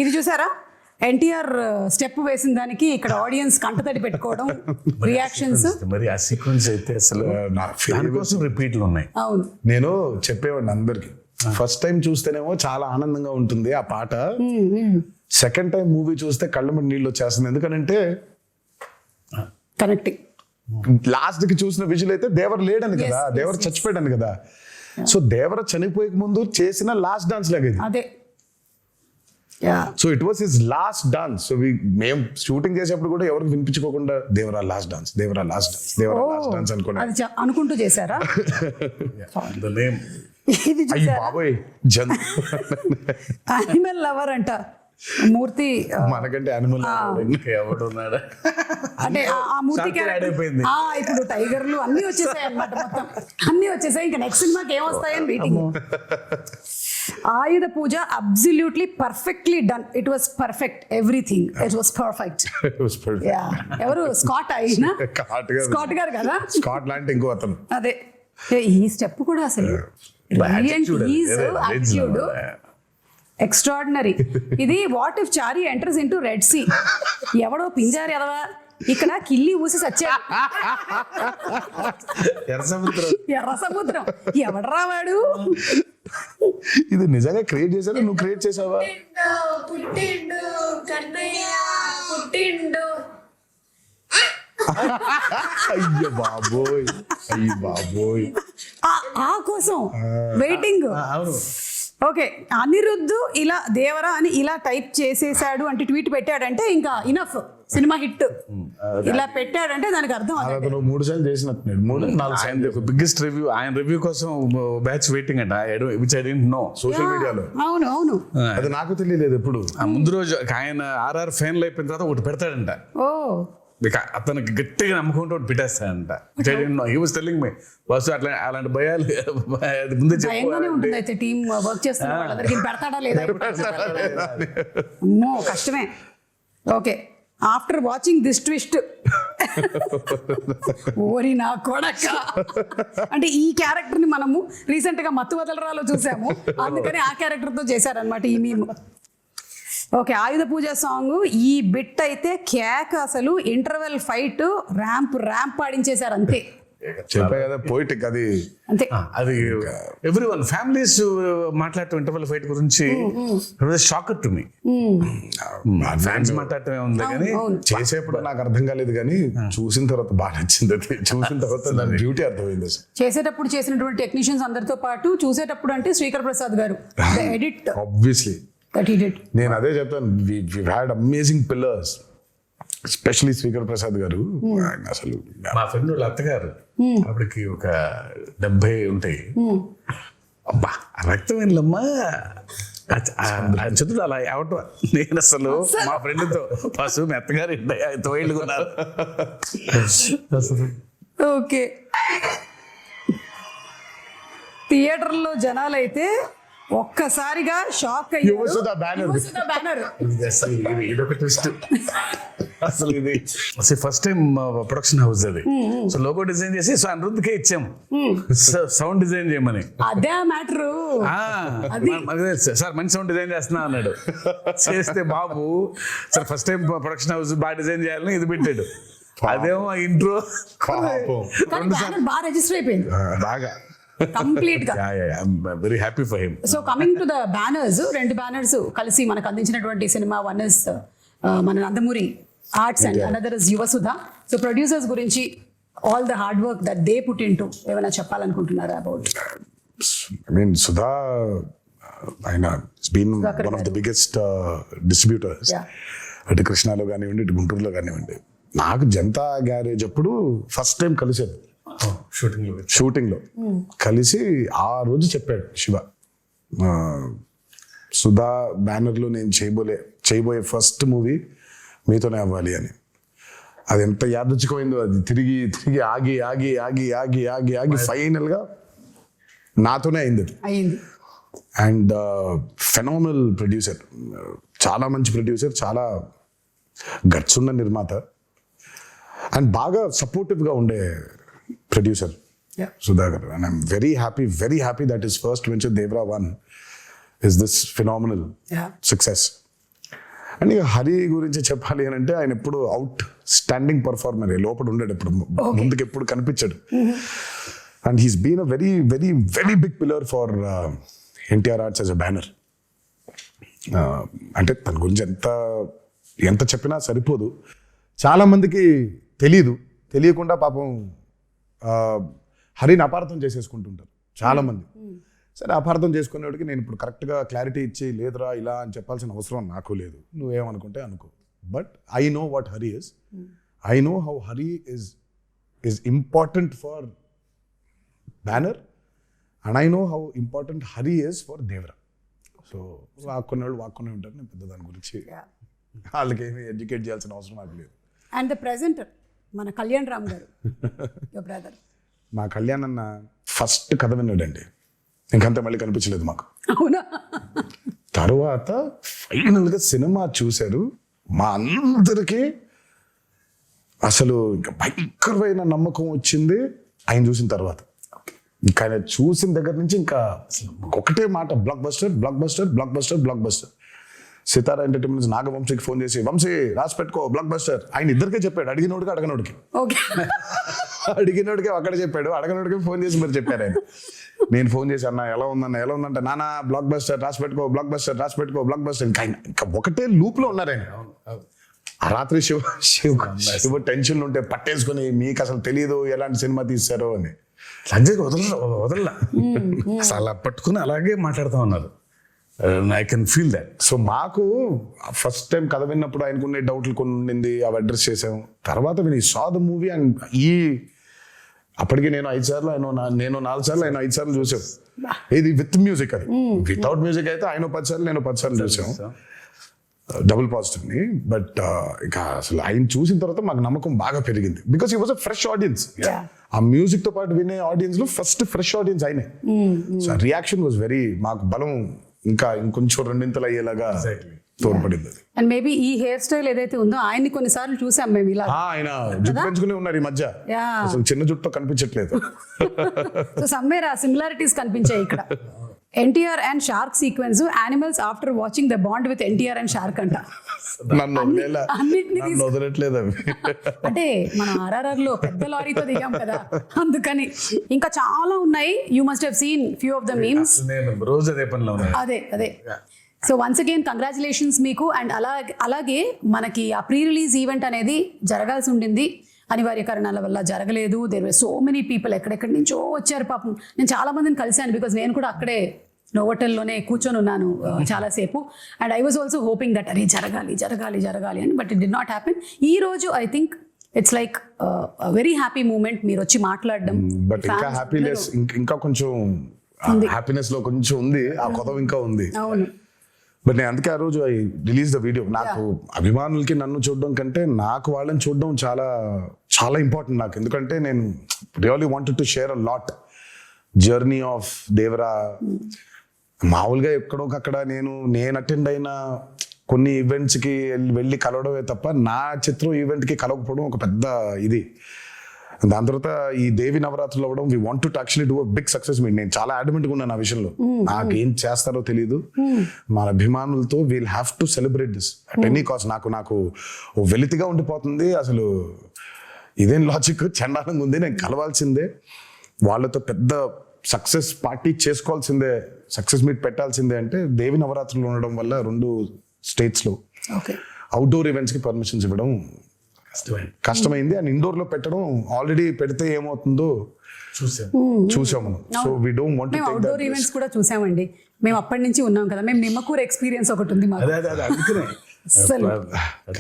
ఇది చూసారా, ఎన్టీఆర్ స్టెప్ వేసిన దానికి ఇక్కడ ఆడియన్స్ కంటతడి పెట్టుకోవడం, రియాక్షన్స్. మరి ఆ సీక్వెన్స్ అయితే అసలు దానికోసం రిపీట్లు ఉన్నాయి. అవును, నేను చెప్పేవాడిని అందరికి, ఫస్ట్ టైం చూస్తేనేమో చాలా ఆనందంగా ఉంటుంది ఆ పాట, సెకండ్ టైం మూవీ చూస్తే కళ్ళ మీద నీళ్ళు వచ్చేస్తుంది. ఎందుకంటే కనెక్టింగ్ లాస్ట్ కి చూసిన విజువల్ అయితే దేవర లేడని కదా, దేవర చచ్చిపోయాడని కదా. సో దేవర చనిపోయే ముందు చేసిన లాస్ట్ డాన్స్ లాగా ఇది. అదే so it was his last dance. So మేము షూటింగ్ చేసేప్పుడు కూడా ఎవరికి వినిపించుకోకుండా Devara last dance, Devara last dance, Devara last dance అనుకున్నా. అది అనుకుంటూ చేశారా? The name. ఇది అయ్యి బాబోయ్, యానిమల్ లవర్ అంట మూర్తి. మనకంటే యానిమల్ ఎవడున్నాడా అంటే ఆ మూర్తి Something add క్యారెక్టర్ అయిపోయింది. ఇప్పుడు టైగర్లు అన్ని వచ్చేసాయి అన్నమాట, మొత్తం అన్ని వచ్చేసాయి. ఇంకా నెక్స్ట్ సినిమాకి ఏమొస్తాయని waiting. Ayudha Puja absolutely perfectly done. It was perfect, everything it was perfect. ఎవరు స్కాట్ అయినా స్కాట్ గారు కదా, స్కాట్లాండ్ ఇంకో అతను. అదే ఈ స్టెప్ కూడా అసలు యాటిట్యూడ్ ఎక్స్ట్రాడినరీ. ఇది what if Chari enters into Red Sea. ఎవడో పింజారి ఎదవా ఇక్కడ కిల్లి ఊసి సచ్చాడు. ఎర్ర సముద్రం ఎవడరా వాడు? ఇది నిజంగా క్రియేట్ చేశారా, నువ్వు క్రియేట్ చేసావా? పుట్టిండు కన్నయ్య పుట్టిండు. అయ్యో బాబోయ్, అయ్యో బాబోయ్. ఆ కోసం వెయిటింగ్. ఓకే, అనిరుద్ధు ఇలా దేవరా అని ఇలా టైప్ చేసేసాడు అంటే, ట్వీట్ పెట్టాడంటే ఇంకా ఇనఫ్, సినిమా హిట్. ఇలా పెట్టాడంటే దానికి అర్థం అదే. అతను 3 సార్లు చేసినట్టున్నాడు, 3-4 సార్లు. బిగ్గెస్ట్ రివ్యూ, ఆయన రివ్యూ కోసం బ్యాచ్ వెయిటింగ్ అంట, which I don't know. Social మీడియాలో. అవును అవును, అది నాకు తెలియలేదు ఎప్పుడు. ఆ ముందు రోజు ఆయన ఆర్ఆర్ ఫైనల్ అయిపోయిన తర్వాత ఒకటి పెడతాడంట, ఓ అతనికి గట్టిగా నమ్ముకుంటూ ఒకటి పెట్టేస్తాడంట. హీ వాస్ టెల్లింగ్ మీ బస్సు అట్లా అలాంటి భయాలు అది ముందే భయంగానే ఉంటుంది. అయితే టీమ్ వర్క్ చేస్తున్న వాళ్ళందరికీ పెడతాడా లేదా? అమ్మో కష్టమే. Okay, after watching this twist, ఓరి నా కొడక, అంటే ఈ క్యారెక్టర్ ని మనము రీసెంట్ గా మత్తు వదలరాలో చూసాము, అందుకని ఆ క్యారెక్టర్ తో చేశారనమాట ఈ మీమ్. ఓకే, ఆయుధ పూజ సాంగ్ ఈ బిట్ అయితే కేక్, అసలు ఇంటర్వెల్ ఫైట్ ర్యాంప్ ఆడించేశారు అంతే. చెప్పా కదా పోయిటిక్ అది. అంతే, అది ఎవ్రీ వన్ ఫ్యామిలీస్ మాట్లాడటం ఇంటర్వెల్ ఫైట్ గురించి షాక్ టు మీ. ఫ్యాన్స్ మాట్లాడటమే ఉంది కానీ చేసేప్పుడు నాకు అర్థం కాలేదు, కానీ చూసిన తర్వాత బాగా నచ్చింది. అది చూసిన తర్వాత దాని బ్యూటీ అర్థమైంది. చేసేటప్పుడు చేసినటువంటి టెక్నీషియన్స్ అందరితో పాటు చూసేటప్పుడు అంటే శ్రీకర్ ప్రసాద్ గారు edit obviously that he did. నేను అదే చెప్తాను, we had amazing pillars, especially Sreekar Prasad గారు. ఆయన అసలు మా ఫ్రెండ్ వాళ్ళ అత్తగారు అప్పటికి ఒక 70 ఉంటాయి. అబ్బా రక్తం ఏంలమ్మా చదువు అలా అవటం. నేను అసలు మా ఫ్రెండ్తో ఫస్ట్ మీ అత్తగారు 5 ఏళ్ళు ఉన్నారు. ఓకే, థియేటర్లో జనాలైతే ఒక్కసారిగా షాక్ యువసుధ బ్యానర్. ఇదొక ట్విస్ట్ అసలు. ఇది ఫస్ట్ టైం ప్రొడక్షన్ హౌస్ అది. సో లోగో డిజైన్ చేసి సో అనిరుద్ధ్కే ఇచ్చాము సౌండ్ డిజైన్ చేయమని. అదే మ్యాటర్. సార్ మంచి సౌండ్ డిజైన్ చేస్తున్నా అన్నాడు. చేస్తే బాబు sir first time production house బాగా డిజైన్ చేయాలని ఇది పెట్టాడు. అదేమో ఇంట్రో బాగా రిజిస్టర్ అయిపోయింది బాగా కంప్లీట్ గా. Very happy for him. So coming to the banners, 2 banners కలిసి మనకు అందించినటువంటి సినిమా. వన్ ఇస్ మన Nandamuri arts and another is Yuvasudha. So producers గురించి all the hard work that they put into ఏమైనా చెప్పాలనుకుంటున్నారా అబౌట్? I mean, Sudha, ఆయన been one of the biggest distributors. అటు కృష్ణాలో కానివ్వండి, ఇటు గుంటూరులో కానివ్వండి. నాకు జనతా గ్యారేజ్ అప్పుడు ఫస్ట్ టైం కలిసాను షూటింగ్ లో కలిసి. ఆ రోజు చెప్పాడు శివ, సుధా బ్యానర్ లో నేను చేయబోయే ఫస్ట్ మూవీ మీతోనే అవ్వాలి అని. అది ఎంత యాదృచ్ఛికమైందో. అది తిరిగి ఆగి ఫైనల్ గా నాతోనే అయింది. అండ్ ఫెనామినల్ ప్రొడ్యూసర్, చాలా మంచి ప్రొడ్యూసర్, చాలా గట్స్ ఉన్న నిర్మాత, అండ్ బాగా సపోర్టివ్ గా ఉండే producer Sudhakar. And I'm very happy that his first venture Devara 1 is this phenomenal success. And ఇక హరి గురించి చెప్పాలి అని అంటే, ఆయన ఎప్పుడు అవుట్ స్టాండింగ్ పర్ఫార్మర్, లోపల ఉండేది, ఎప్పుడు ముందుకు ఎప్పుడు కనిపించాడు. And he's been a very big pillar for NTR Arts as a banner. అంటే తన గురించి ఎంత చెప్పినా సరిపోదు. చాలా మందికి తెలీదు, తెలియకుండా పాపం హరిని అపార్థం చేసేసుకుంటుంటారు చాలామంది. సరే అపార్థం చేసుకునేవాడికి నేను ఇప్పుడు కరెక్ట్గా క్లారిటీ ఇచ్చి లేదురా ఇలా అని చెప్పాల్సిన అవసరం నాకు లేదు, నువ్వేమనుకుంటే అనుకో. But I know what Hari is, I know how Hari is important for banner and I know how important Hari is for Devara. So వాక్కునే ఉంటారు, నేను పెద్ద దాని గురించి వాళ్ళకి ఏమి ఎడ్యుకేట్ చేయాల్సిన అవసరం నాకు లేదు. అండ్ ద ప్రెజెంటర్ మన కళ్యాణ్ రామ్ గారు, యువర్ బ్రదర్. మా కళ్యాణ్ అన్న ఫస్ట్ కథ విన్నాడండి, ఇంకంతా మళ్ళీ కనిపించలేదు మాకు. అవునా? తర్వాత ఫైనల్గా సినిమా చూశారు, మా అందరికీ అసలు ఇంకా భయంకరమైన నమ్మకం వచ్చింది ఆయన చూసిన తర్వాత. ఇంకా ఆయన చూసిన దగ్గర నుంచి ఇంకా ఒకటే మాట, blockbuster blockbuster blockbuster blockbuster. Sithara entertainments నాగవంశీకి ఫోన్ చేసి వంశీ రాసి పెట్టుకో బ్లాక్ బస్టర్, ఆయన ఇద్దరికే చెప్పాడు, అడిగినోడికి అడగనోడికి. ఓకే. అడిగినోడికి అక్కడే చెప్పాడు, అడగనోడికి ఫోన్ చేసి మీరు చెప్పారు ఆయన. నేను ఫోన్ చేసి అన్న ఎలా ఉందంటే నానా బ్లాక్ బస్టర్ రాసి పెట్టుకో బ్లాక్ బస్టర్ రాసి పెట్టుకో బ్లాక్ బస్టర్. ఇంకా ఒకటే లూప్ లో ఉన్నారు ఆయన. ఆ రాత్రి శివ టెన్షన్ ఉంటే పట్టేసుకుని మీకు అసలు తెలియదు ఎలాంటి సినిమా తీశారో అని సంజయ్ వదల అసలు అలా పట్టుకుని అలాగే మాట్లాడుతూ ఉన్నారు. I can feel that. So మాకు ఫస్ట్ టైం కథ విన్నప్పుడు ఆయనకున్న డౌట్లు కొన్ని ఉండింది, అవి అడ్రస్ చేసాము. తర్వాత విని సా ద మూవీ అండ్ అప్పటికి నేను 5 సార్లు, నేను 4 సార్లు, ఆయన 5 సార్లు చూసాం. ఇది విత్ మ్యూజిక్, అది వితౌట్ మ్యూజిక్ అయితే ఆయన 10 సార్లు, నేను 10 సార్లు చూసాం, డబుల్ పాజిటివ్ని. బట్ ఇక అసలు ఆయన చూసిన తర్వాత మాకు నమ్మకం బాగా పెరిగింది, because he was a fresh audience. ఆ మ్యూజిక్ తో పాటు వినే ఆడియన్స్ లో ఫస్ట్ ఫ్రెష్ ఆడియన్స్ ఆయనే. సో రియాక్షన్ వాజ్ వెరీ, మాకు బలం ఇంకా ఇంకొంచెం రెండింతలు అయ్యేలాగా తోడ్పడింది. అండ్ మేబీ ఈ హెయిర్ స్టైల్ ఏదైతే ఉందో ఆయన్ని కొన్నిసార్లు చూసాం మేము ఇలా. ఆయన జుట్టు పెంచుకునే ఉన్నారు ఈ మధ్య, అసలు చిన్న జుట్టు కనిపించట్లేదు. సో సమ్వేర్ ఆ సిమిలారిటీస్ కనిపించాయి ఇక్కడ. NTR and shark sequence, animals after watching the bond with NTR and shark అంట. నన్ను వదలట్లేదు అవి. అంటే మనం RRR లో పెద్ద లారీతో దిగాం కదా, అందుకని. ఇంకా చాలా ఉన్నాయి. You must have seen few of the memes. రోజు అదే పనిలో ఉన్నాయి. అదే. సో వన్స్ అగైన్ కంగ్రాచులేషన్స్ మీకు. అండ్ అలాగే మనకి ఆ ప్రీ రిలీజ్ ఈవెంట్ అనేది జరగాల్సి ఉండింది, అనివార్య కారణాల వల్ల జరగలేదు. There were so many people, ఎక్కడెక్కడి నుంచో వచ్చారు పాపం. నేను చాలా మందిని కలిశాను, బికాజ్ నేను కూడా అక్కడే నోవోటెల్లోనే కూర్చొని ఉన్నాను చాలాసేపు. And I was also hoping that అరే జరగాలి అని, but it did not happen. ఈ రోజు I think it's like very happy moment, మీరు వచ్చి మాట్లాడడం. బట్ ఇంకా హ్యాపీనెస్, ఇంకా కొంచెం హ్యాపీనెస్ లో కొంచెం ఉంది, ఆ కొత్త ఇంకా ఉంది. అవును. బట్ నేను అందుకే ఆ రోజు ఐ రిలీజ్ ద వీడియో. నాకు అభిమానులకి నన్ను చూడడం కంటే నాకు వాళ్ళని చూడడం చాలా చాలా ఇంపార్టెంట్ నాకు. ఎందుకంటే నేను really wanted to share a lot journey of Devara. మామూలుగా ఎక్కడోకక్కడ నేను అటెండ్ అయిన కొన్ని ఈవెంట్స్కి వెళ్ళి కలవడమే తప్ప నా చిత్రం ఈవెంట్కి కలవకపోవడం ఒక పెద్ద ఇది. దాని తర్వాత ఈ దేవి నవరాత్రులు అవ్వడం, we want to actually do a big success meet. నేను చాలా అడ్మెంట్గా ఉన్నాను ఆ విషయంలో. నాకేం చేస్తారో తెలియదు, మన అభిమానులతో we'll have to celebrate this at any cost. నాకు వెలితిగా ఉండిపోతుంది అసలు, ఇదేం లాజిక్, చండాలంగా ఉంది. నేను కలవాల్సిందే, వాళ్ళతో పెద్ద సక్సెస్ పార్టీ చేసుకోవాల్సిందే, సక్సెస్ మీట్ పెట్టాల్సిందే. అంటే దేవి నవరాత్రులు ఉండడం వల్ల 2 స్టేట్స్లో అవుట్డోర్ ఈవెంట్స్కి పర్మిషన్స్ ఇవ్వడం కష్టమైంది. అండ్ ఇండోర్ లో పెట్టడం, ఆల్రెడీ పెడితే ఏమవుతుందో చూసాం మనం. So we don't want to take outdoor events కూడా చూసామండి. మేము అప్పటి నుంచి ఉన్నాం కదా, మేము నిమ్మకూరు ఎక్స్పీరియన్స్ ఒకటి ఉంది మాకు.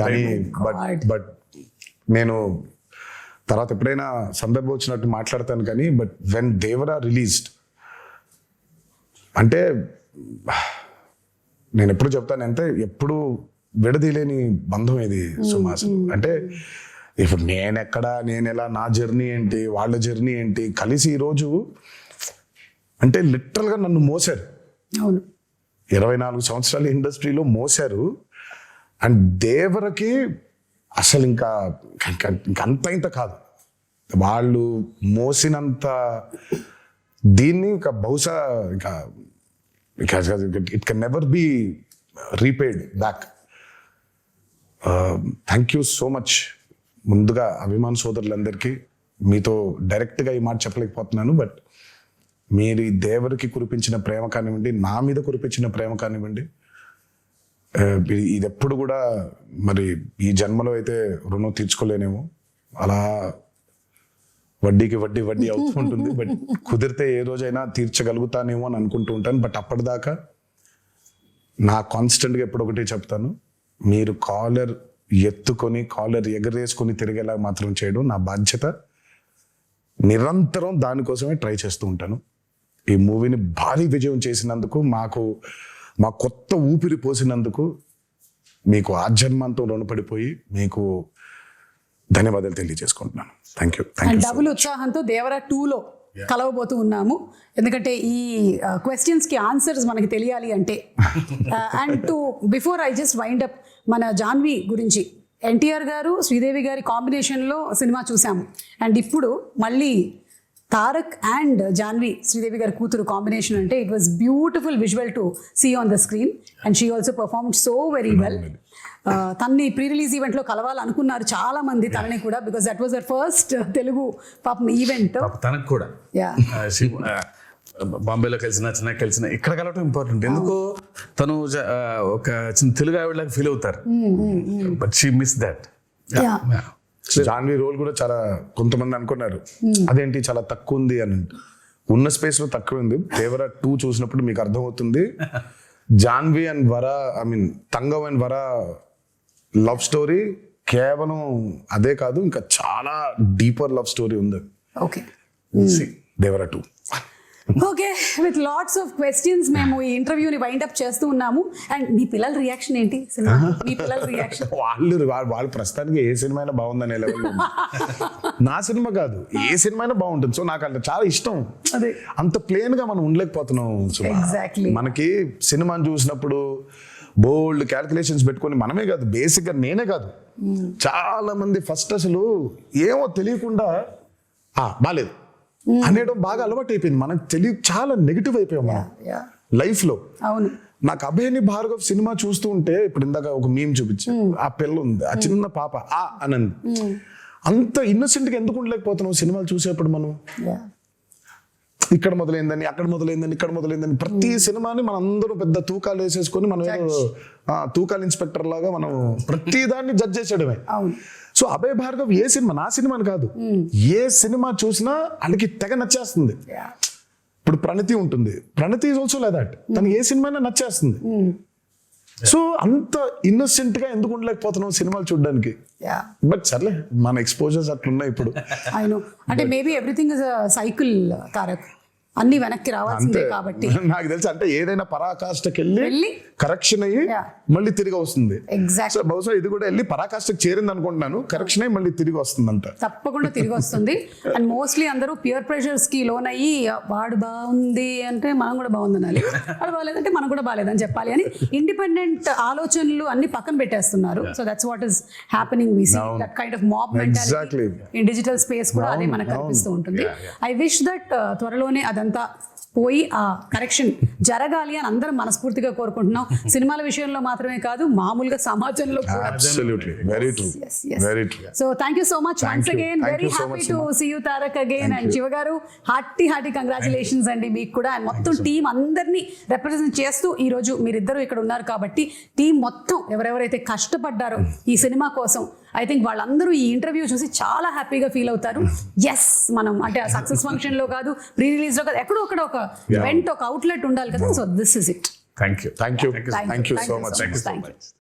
కానీ బట్ నేను తర్వాత ఎప్పుడైనా సందర్భం వచ్చినట్టు మాట్లాడతాను కానీ, బట్ వెన్ దేవరా రిలీజ్డ్ అంటే నేను ఎప్పుడు చెప్తానంటే, ఎప్పుడు విడదీలేని బంధం ఇది సుమాసం. అంటే ఇప్పుడు నేను ఎలా, నా జర్నీ ఏంటి, వాళ్ళ జర్నీ ఏంటి, కలిసి ఈరోజు అంటే లిటరల్గా నన్ను మోసారు. 24 సంవత్సరాల ఇండస్ట్రీలో మోసారు. అండ్ దేవరకి అసలు ఇంకా ఇంత కాదు, వాళ్ళు మోసినంత దీన్ని ఇంకా బహుశా ఇంకా it can never be repaid back. Thank you so much. ముందుగా అభిమాన సోదరులందరికీ మీతో డైరెక్ట్గా ఈ మాట చెప్పలేకపోతున్నాను, బట్ మీరు ఈ దేవరికి కురిపించిన ప్రేమ కానివ్వండి, నా మీద కురిపించిన ప్రేమ కానివ్వండి, ఇది ఎప్పుడు కూడా మరి ఈ జన్మలో అయితే రుణం తీర్చుకోలేనేమో, అలా వడ్డీకి వడ్డీ వడ్డీ అవుతూ ఉంటుంది. బట్ కుదిరితే ఏ రోజైనా తీర్చగలుగుతానేమో అని అనుకుంటూ ఉంటాను. బట్ అప్పటిదాకా నా కాన్స్టెంట్గా ఎప్పుడు ఒకటి చెప్తాను, మీరు కాలర్ ఎత్తుకొని కాలర్ ఎగరేసుకొని తిరిగేలా మాత్రం చేయడం నా బాధ్యత. నిరంతరం దానికోసమే ట్రై చేస్తూ ఉంటాను. ఈ మూవీని భారీ విజయం చేసినందుకు, మా కొత్త ఊపిరి పోసినందుకు మీకు ఆజన్మాంతం రుణపడిపోయి మీకు ధన్యవాదాలు తెలియజేసుకుంటున్నాను. Thank you. అండ్ డబుల్ ఉత్సాహంతో దేవరా 2లో కలవబోతూ ఉన్నాము. ఎందుకంటే ఈ క్వశ్చన్స్కి ఆన్సర్స్ మనకి తెలియాలి అంటే. And before I just wind up, మన జాన్వి గురించి, ఎన్టీఆర్ గారు శ్రీదేవి గారి కాంబినేషన్లో సినిమా చూసాము. అండ్ ఇప్పుడు మళ్ళీ తారక్ అండ్ జాన్వి, శ్రీదేవి గారి కూతురు కాంబినేషన్ అంటే it was beautiful visual to see on the screen. And she also performed so very well. తన్ని ప్రీ రిలీజ్ ఈవెంట్లో కలవాలనుకున్నారు చాలా మంది తనని కూడా, because that was their first Telugu పాపం ఈవెంట్. తనకు కూడా బాంబేలో కలిసిన, చెన్నై కలిసిన, ఇక్కడ కలవటం ఇంపార్టెంట్. ఎందుకో తను ఒక చిన్న తెలుగు ఆవిడలాగా ఫీల్ అవుతారు. But she miss that. Janhvi role కూడా చాలా, కొంతమంది అనుకున్నారు అదేంటి చాలా తక్కువ ఉంది అని. ఉన్న స్పేస్ లో తక్కువ ఉంది. దేవరా 2 చూసినప్పుడు మీకు అర్థమవుతుంది. జాన్వి అండ్ వర, ఐ మీన్ తంగం అండ్ వర లవ్ స్టోరీ కేవలం అదే కాదు, ఇంకా చాలా డీపర్ లవ్ స్టోరీ ఉంది. Okay, Devara 2. Okay, with lots of questions మేము ఈ ఇంటర్వ్యూని వైండ్ అప్ చేస్తూ ఉన్నాము. అండ్ మీ పిల్లల రియాక్షన్ ఏంటి సినిమా? మీ పిల్లల రియాక్షన్? వాళ్ళు ప్రస్తుతానికి ఏ సినిమా అయినా బాగుందనే లెవెల్. నా సినిమా కాదు, ఏ సినిమా అయినా బాగుంటుంది. సో నాకు అంటే చాలా ఇష్టం. అదే, అంత ప్లేన్ గా మనం ఉండలేకపోతున్నాం. Exactly. మనకి సినిమాని చూసినప్పుడు బోల్డ్ క్యాల్కులేషన్స్ పెట్టుకొని, మనమే కాదు బేసిక్ గా నేనే కాదు, చాలా మంది ఫస్ట్ అసలు ఏమో తెలియకుండా బాలేదు అనేయడం బాగా అలవాటు అయిపోయింది. మనకు చాలా నెగిటివ్ అయిపోయాం మనం లైఫ్ లో. అవును, నాకు అభయని భార్గవ్ సినిమా చూస్తూ ఉంటే, ఇప్పుడు ఇందాక ఒక మీమ్ చూపించా, ఆ పిల్ల ఉంది, ఆ చిన్న పాప అనంది. అంత ఇన్నోసెంట్ గా ఎందుకు ఉండలేకపోతున్నాం సినిమాలు చూసేప్పుడు మనం? ఇక్కడ మొదలైందని, అక్కడ మొదలైందని, ఇక్కడ మొదలైందని, ప్రతి సినిమాని మనం అందరూ పెద్ద తూకాలు వేసేసుకొని మనం తూకాలు ఇన్స్పెక్టర్ లాగా మనం ప్రతి దాన్ని జడ్జ్ చేసేయడమే. సో అభయ్ భార్గవ్ ఏ సినిమా, నా సినిమాని కాదు, ఏ సినిమా చూసినా వాళ్ళకి తెగ నచ్చేస్తుంది. ఇప్పుడు ప్రణతి ఉంటుంది, ప్రణతి ఈజ్ ఆల్సో లైక్ దట్, తనకి ఏ సినిమా అయినా నచ్చేస్తుంది. సో అంత ఇన్నోసెంట్ గా ఎందుకు ఉండలేకపోతున్నాం సినిమాలు చూడడానికి? బట్ సర్లే, మన ఎక్స్పోజర్స్ అట్లున్నాయి ఇప్పుడు. అంటే maybe everything is a cycle Tarak, అన్ని వెనక్కి రావాల్సిందే కాబట్టి. నాకు తెలిసి అంటే ఏదైనా పరాకాష్ఠకి వెళ్ళి కరెక్షన్ అయ్యి మళ్ళీ తిరిగి వస్తుంది. సో బహుశా ఇది కూడా వెళ్ళి పరాకాష్ఠకి చేరింది అనుకుంటున్నాను, కరెక్షన్ అయ్యి మళ్ళీ తిరిగి వస్తుంది అంట. తప్పకుండా తిరిగి వస్తుంది. అండ్ మోస్ట్లీ అందరూ పియర్ ప్రెషర్స్ కి లోన్ అయ్యి, వాడు బాగుంది అంటే మనం కూడా బాగుంది అనాలి, వాడు బాగాలేదంటే మనం కూడా బాగాలేదని చెప్పాలి అని ఇండిపెండెంట్ ఆలోచనలు అన్ని పక్కన పెట్టేస్తున్నారు. So that's what is happening. We see that kind of mob mentality in digital space కూడా అదే మనకు కనిపిస్తూ ఉంటుంది. ఐ విష్ దట్ త్వరలోనే అదంతా పోయి ఆ కరెక్షన్ జరగాలి అని అందరం మనస్ఫూర్తిగా కోరుకుంటున్నాం. సినిమాల విషయంలో మాత్రమే కాదు, మామూలుగా సమాజంలో కూడా. Absolutely, very true. Very true. So thank you so much once again. Very happy to see you Tarak again. And Shiva garu, hearty congratulations అండి మీకు కూడా. అండ్ మొత్తం టీం అందరినీ రిప్రజెంట్ చేస్తూ ఈ రోజు మీరిద్దరూ ఇక్కడ ఉన్నారు కాబట్టి, టీం మొత్తం ఎవరెవరైతే కష్టపడ్డారో ఈ సినిమా కోసం, ఐ థింక్ వాళ్ళందరూ ఈ ఇంటర్వ్యూ చూసి చాలా హ్యాపీగా ఫీల్ అవుతారు. ఎస్, మనం అంటే ఆ సక్సెస్ ఫంక్షన్ లో కాదు, ప్రీ రిలీజ్ లో కాదు, ఎక్కడో అక్కడ ఒక ఈవెంట్, ఒక అవుట్లెట్ ఉండాలి కదా. So this is it. Thank you so much. Thank you so much.